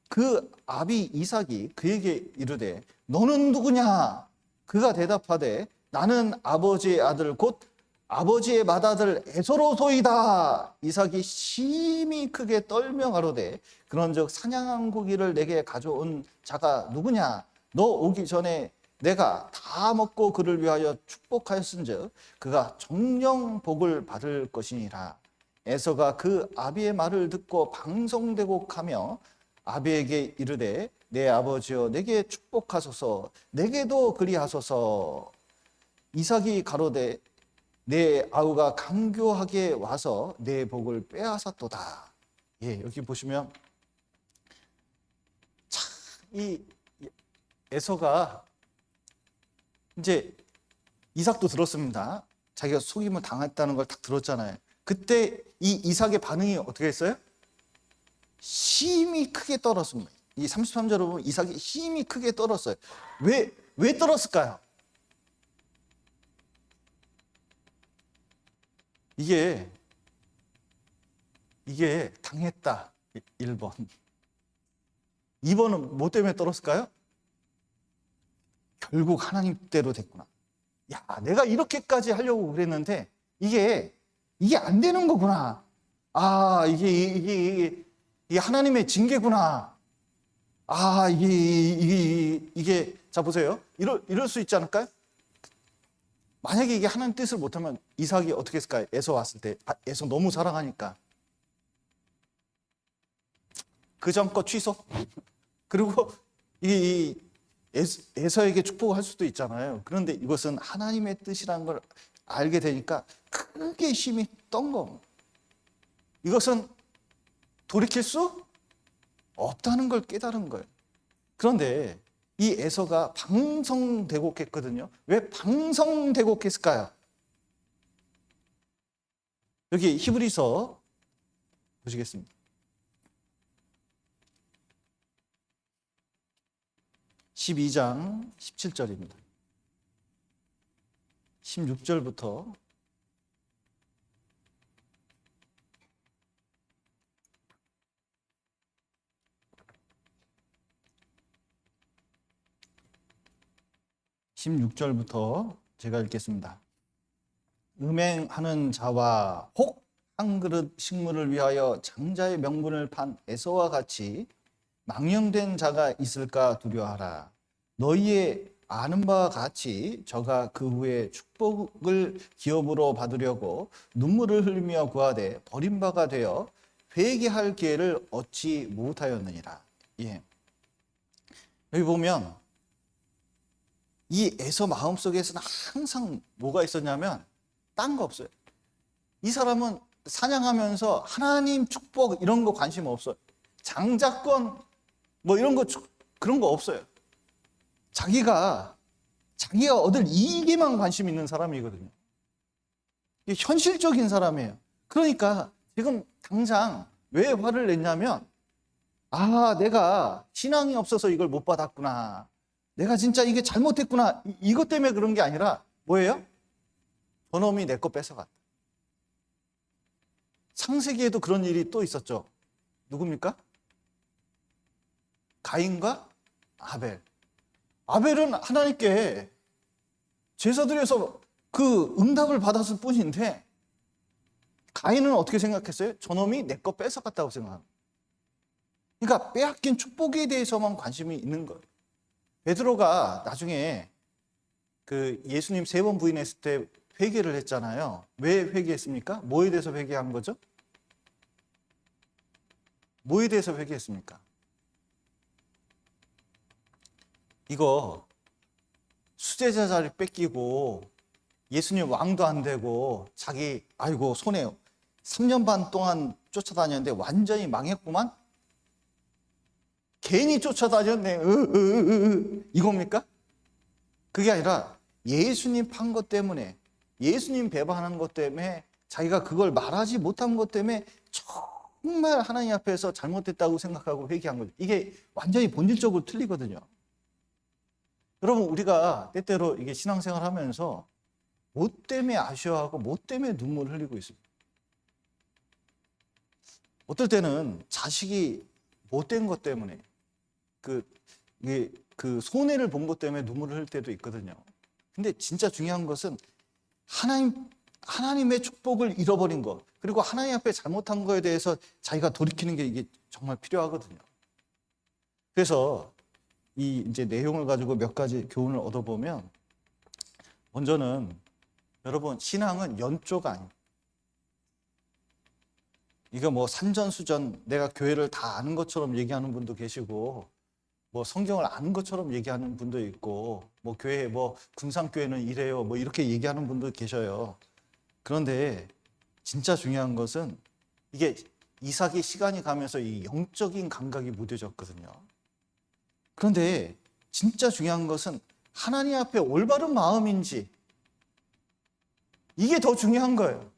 그 아비 이삭이 그에게 이르되 너는 누구냐? 그가 대답하되 나는 아버지의 아들 곧 아버지의 맏아들 에서로소이다. 이삭이 심히 크게 떨며 가로되 그런즉 사냥한 고기를 내게 가져온 자가 누구냐? 너 오기 전에 내가 다 먹고 그를 위하여 축복하였은즉 그가 정령 복을 받을 것이니라. 에서가 그 아비의 말을 듣고 방송되곡하며 아비에게 이르되 내 아버지여 내게 축복하소서 내게도 그리하소서. 이삭이 가로되 내 아우가 강교하게 와서 내 복을 빼앗았도다. 예, 여기 보시면 참 이 에서가 이제 이삭도 들었습니다. 자기가 속임을 당했다는 걸 딱 들었잖아요. 그때 이 이삭의 반응이 어떻게 했어요? 힘이 크게 떨었습니다. 이 33절을 보면 이삭이 힘이 크게 떨었어요. 왜 떨었을까요? 이게 당했다. 1번. 2번은 뭐 때문에 떨었을까요? 결국 하나님 뜻대로 됐구나. 야, 내가 이렇게까지 하려고 그랬는데 이게 안 되는 거구나. 아, 이게 하나님의 징계구나. 아, 이게 자 보세요. 이럴 수 있지 않을까요? 만약에 이게 하나님 뜻을 못하면 이삭이 어떻게 했을까요? 에서 왔을 때 에서 너무 사랑하니까 그 전 거 취소. 그리고 이 에서에게 축복을 할 수도 있잖아요. 그런데 이것은 하나님의 뜻이라는 걸 알게 되니까 크게 힘이 떤 겁니다. 이것은 돌이킬 수 없다는 걸 깨달은 거예요. 그런데 이 에서가 방성대곡했거든요. 왜 방성대곡했을까요? 여기 히브리서 보시겠습니다. 12장 17절입니다. 16절부터 16절부터 제가 읽겠습니다. 음행하는 자와 혹 한 그릇 식물을 위하여 장자의 명분을 판 에서와 같이 망령된 자가 있을까 두려워하라. 너희의 아는 바와 같이 저가 그 후에 축복을 기업으로 받으려고 눈물을 흘리며 구하되 버림바가 되어 회개할 기회를 얻지 못하였느니라. 예. 여기 보면 이 에서 마음속에서는 항상 뭐가 있었냐면 딴 거 없어요. 이 사람은 사냥하면서 하나님 축복 이런 거 관심 없어요. 장자권 뭐 이런 거 그런 거 없어요. 자기가 얻을 이익에만 관심 있는 사람이거든요. 이게 현실적인 사람이에요. 그러니까 지금 당장 왜 화를 냈냐면 내가 신앙이 없어서 이걸 못 받았구나. 내가 진짜 이게 잘못했구나. 이것 때문에 그런 게 아니라 뭐예요? 저놈이 내 거 뺏어갔다. 창세기에도 그런 일이 또 있었죠. 누굽니까? 가인과 아벨. 아벨은 하나님께 제사 드려서 그 응답을 받았을 뿐인데 가인은 어떻게 생각했어요? 저놈이 내 거 뺏어갔다고 생각합니다. 그러니까 빼앗긴 축복에 대해서만 관심이 있는 거예요. 베드로가 나중에 그 예수님 3번 부인했을 때 회개를 했잖아요. 왜 회개했습니까? 뭐에 대해서 회개한 거죠? 뭐에 대해서 회개했습니까? 이거 수제자 자리 뺏기고 예수님 왕도 안 되고 자기 아이고 손에 3년 반 동안 쫓아다녔는데 완전히 망했구만. 괜히 쫓아다녔네. 이겁니까? 그게 아니라 예수님 판 것 때문에, 예수님 배반하는 것 때문에, 자기가 그걸 말하지 못한 것 때문에 정말 하나님 앞에서 잘못됐다고 생각하고 회개한 거죠. 이게 완전히 본질적으로 틀리거든요. 여러분, 우리가 때때로 이게 신앙생활 하면서 뭐 때문에 아쉬워하고 뭐 때문에 눈물을 흘리고 있습니다. 어떨 때는 자식이 못된 것 때문에 그 손해를 본 것 때문에 눈물을 흘릴 때도 있거든요. 근데 진짜 중요한 것은 하나님의 축복을 잃어버린 것, 그리고 하나님 앞에 잘못한 거에 대해서 자기가 돌이키는 게 이게 정말 필요하거든요. 그래서 이 이제 내용을 가지고 몇 가지 교훈을 얻어보면, 먼저는 여러분, 신앙은 연조가 아닙니다. 이거 뭐 산전수전, 내가 교회를 다 아는 것처럼 얘기하는 분도 계시고, 뭐 성경을 아는 것처럼 얘기하는 분도 있고, 뭐 교회 뭐 군산교회는 이래요, 뭐 이렇게 얘기하는 분도 계셔요. 그런데 진짜 중요한 것은 이게 이삭이 시간이 가면서 이 영적인 감각이 무뎌졌거든요. 그런데 진짜 중요한 것은 하나님 앞에 올바른 마음인지, 이게 더 중요한 거예요.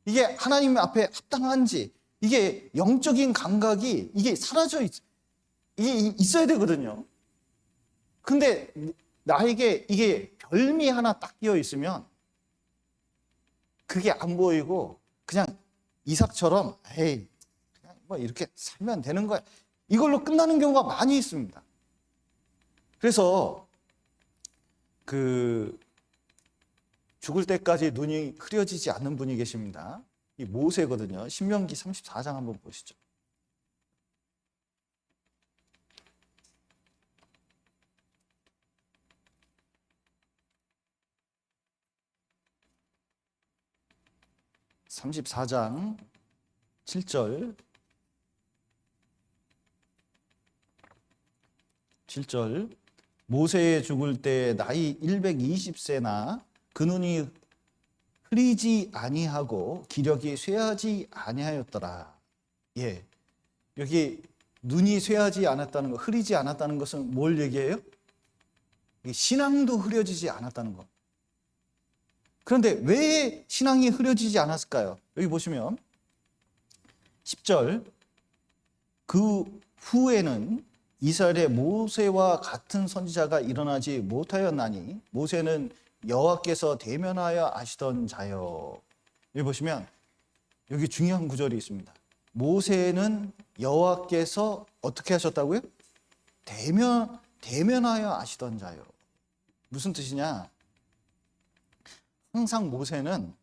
이게 하나님 앞에 합당한지, 이게 영적인 감각이 이게 이게 있어야 되거든요. 근데 나에게 이게 별미 하나 딱 끼어 있으면 그게 안 보이고 그냥 이삭처럼 에이 그냥 뭐 이렇게 살면 되는 거야, 이걸로 끝나는 경우가 많이 있습니다. 그래서 그 죽을 때까지 눈이 흐려지지 않는 분이 계십니다. 이 모세거든요. 신명기 34장 한번 보시죠. (34장) 7절 모세의 죽을 때 나이 120세나 그 눈이 흐리지 아니하고 기력이 쇠하지 아니하였더라. 예, 여기 눈이 쇠하지 않았다는 거, 흐리지 않았다는 것은 뭘 얘기해요? 신앙도 흐려지지 않았다는 거. 그런데 왜 신앙이 흐려지지 않았을까요? 여기 보시면 10절, 그 후에는 이스라엘의 모세와 같은 선지자가 일어나지 못하였나니 모세는 여호와께서 대면하여 아시던 자요. 여기 보시면 여기 중요한 구절이 있습니다. 모세는 여호와께서 어떻게 하셨다고요? 대면하여 아시던 자요. 무슨 뜻이냐? 항상 모세는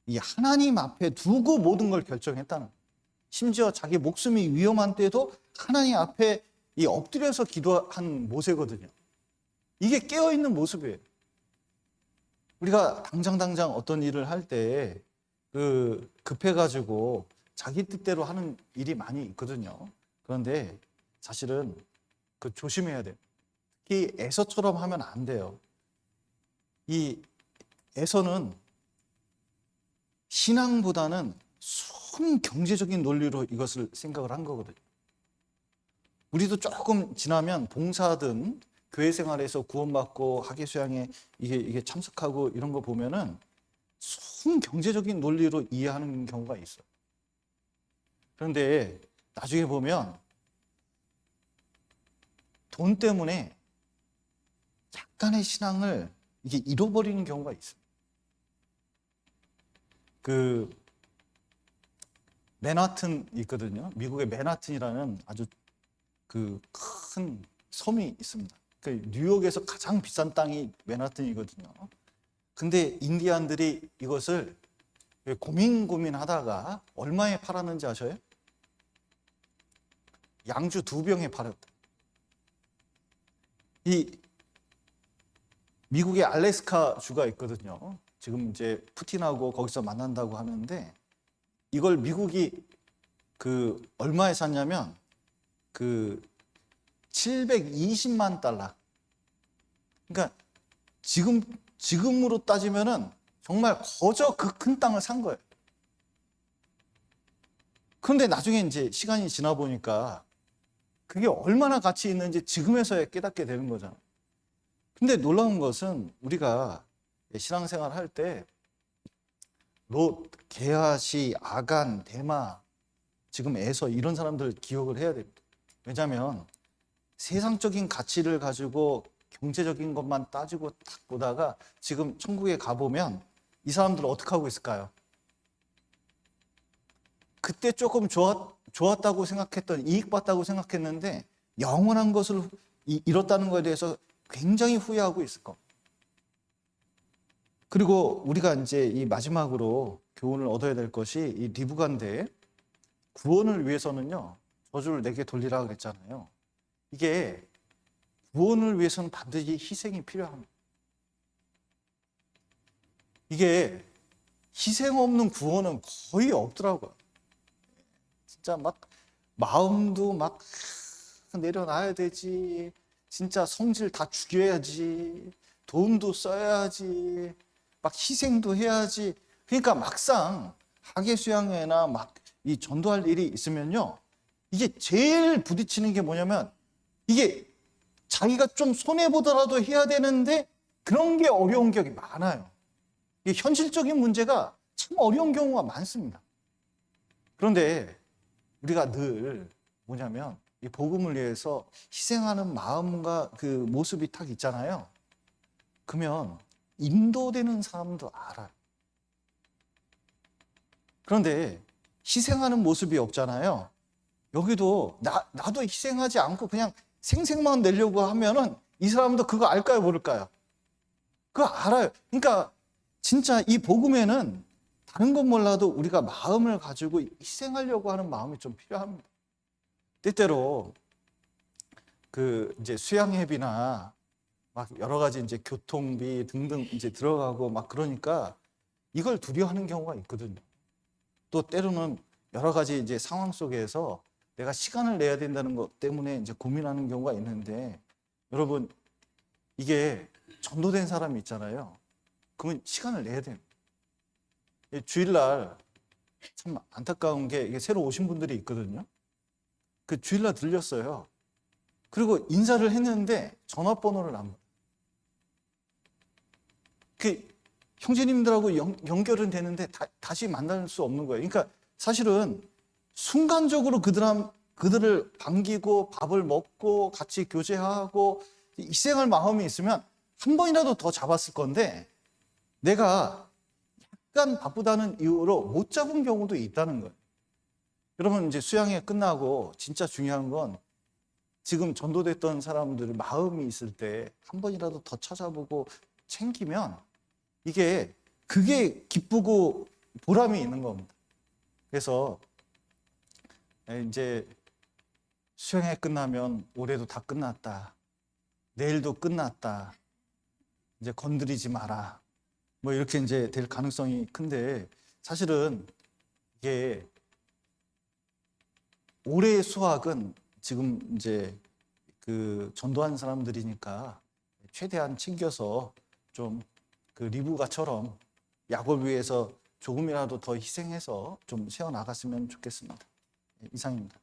이 하나님 앞에 두고 모든 걸 결정했다는 거예요. 심지어 자기 목숨이 위험한 때도 하나님 앞에 이 엎드려서 기도한 모세거든요. 이게 깨어있는 모습이에요. 우리가 당장 어떤 일을 할 때 급해가지고 자기 뜻대로 하는 일이 많이 있거든요. 그런데 사실은 조심해야 돼요. 특히 에서처럼 하면 안 돼요. 이 에서는 신앙보다는 순 경제적인 논리로 이것을 생각을 한 거거든요. 우리도 조금 지나면 봉사든 교회 생활에서 구원받고 학예 수양에 이게 참석하고 이런 거 보면은 순 경제적인 논리로 이해하는 경우가 있어요. 그런데 나중에 보면 돈 때문에 약간의 신앙을 이게 잃어버리는 경우가 있어요. 맨하튼 있거든요. 미국의 맨하튼이라는 아주 큰 섬이 있습니다. 그 뉴욕에서 가장 비싼 땅이 맨하튼이거든요. 근데 인디안들이 이것을 고민하다가 얼마에 팔았는지 아셔요? 양주 2병에 팔았다. 이 미국의 알래스카 주가 있거든요. 지금 이제 푸틴하고 거기서 만난다고 하는데 이걸 미국이 그 얼마에 샀냐면 그 720만 달러. 그러니까 지금으로 따지면은 정말 거저 그 큰 땅을 산 거예요. 그런데 나중에 이제 시간이 지나 보니까 그게 얼마나 가치 있는지 지금에서야 깨닫게 되는 거잖아요. 근데 놀라운 것은 우리가 신앙생활 할 때 롯, 게하시, 아간, 데마, 지금 에서 이런 사람들 기억을 해야 됩니다. 왜냐하면 세상적인 가치를 가지고 경제적인 것만 따지고 딱 보다가 지금 천국에 가보면 이 사람들은 어떻게 하고 있을까요? 그때 조금 좋았다고 생각했던, 이익받다고 생각했는데 영원한 것을 잃었다는 것에 대해서 굉장히 후회하고 있을 겁니다. 그리고 우리가 이제 이 마지막으로 교훈을 얻어야 될 것이 이 리브가인데 구원을 위해서는요, 저주를 내게 돌리라 그랬잖아요. 이게 구원을 위해서는 반드시 희생이 필요합니다. 이게 희생 없는 구원은 거의 없더라고요. 진짜 막 마음도 막 내려놔야 되지. 진짜 성질 다 죽여야지. 돈도 써야지. 막 희생도 해야지. 그러니까 막상 학예 수양회나 막 이 전도할 일이 있으면요. 이게 제일 부딪히는 게 뭐냐면 이게 자기가 좀 손해보더라도 해야 되는데 그런 게 어려운 격이 많아요. 이게 현실적인 문제가 참 어려운 경우가 많습니다. 그런데 우리가 늘 뭐냐면 이 복음을 위해서 희생하는 마음과 그 모습이 딱 있잖아요. 그러면 인도되는 사람도 알아요. 그런데 희생하는 모습이 없잖아요. 여기도 나도 희생하지 않고 그냥 생색만 내려고 하면은 이 사람도 그거 알까요, 모를까요? 그거 알아요. 그러니까 진짜 이 복음에는 다른 건 몰라도 우리가 마음을 가지고 희생하려고 하는 마음이 좀 필요합니다. 때때로 그 이제 수양회비나 막 여러 가지 이제 교통비 등등 이제 들어가고 막 그러니까 이걸 두려워하는 경우가 있거든요. 또 때로는 여러 가지 이제 상황 속에서 내가 시간을 내야 된다는 것 때문에 이제 고민하는 경우가 있는데 여러분 이게 전도된 사람이 있잖아요. 그러면 시간을 내야 돼요. 주일날 참 안타까운 게 이게 새로 오신 분들이 있거든요. 그 주일날 들렸어요. 그리고 인사를 했는데 전화번호를 안 받아요. 그 형제님들하고 연결은 되는데 다시 만날 수 없는 거예요. 그러니까 사실은 순간적으로 그들을 반기고 밥을 먹고 같이 교제하고 희생할 마음이 있으면 한 번이라도 더 잡았을 건데 내가 약간 바쁘다는 이유로 못 잡은 경우도 있다는 거예요. 여러분 이제 수양회 끝나고 진짜 중요한 건 지금 전도됐던 사람들 마음이 있을 때 한 번이라도 더 찾아보고 챙기면 그게 기쁘고 보람이 있는 겁니다. 그래서 이제 수양회 끝나면 올해도 다 끝났다. 내일도 끝났다. 이제 건드리지 마라. 뭐 이렇게 이제 될 가능성이 큰데 사실은 이게 올해의 수확은 지금 이제 그 전도한 사람들이니까 최대한 챙겨서 좀 그 리브가처럼 약을 위해서 조금이라도 더 희생해서 좀 세워 나갔으면 좋겠습니다. 이상입니다.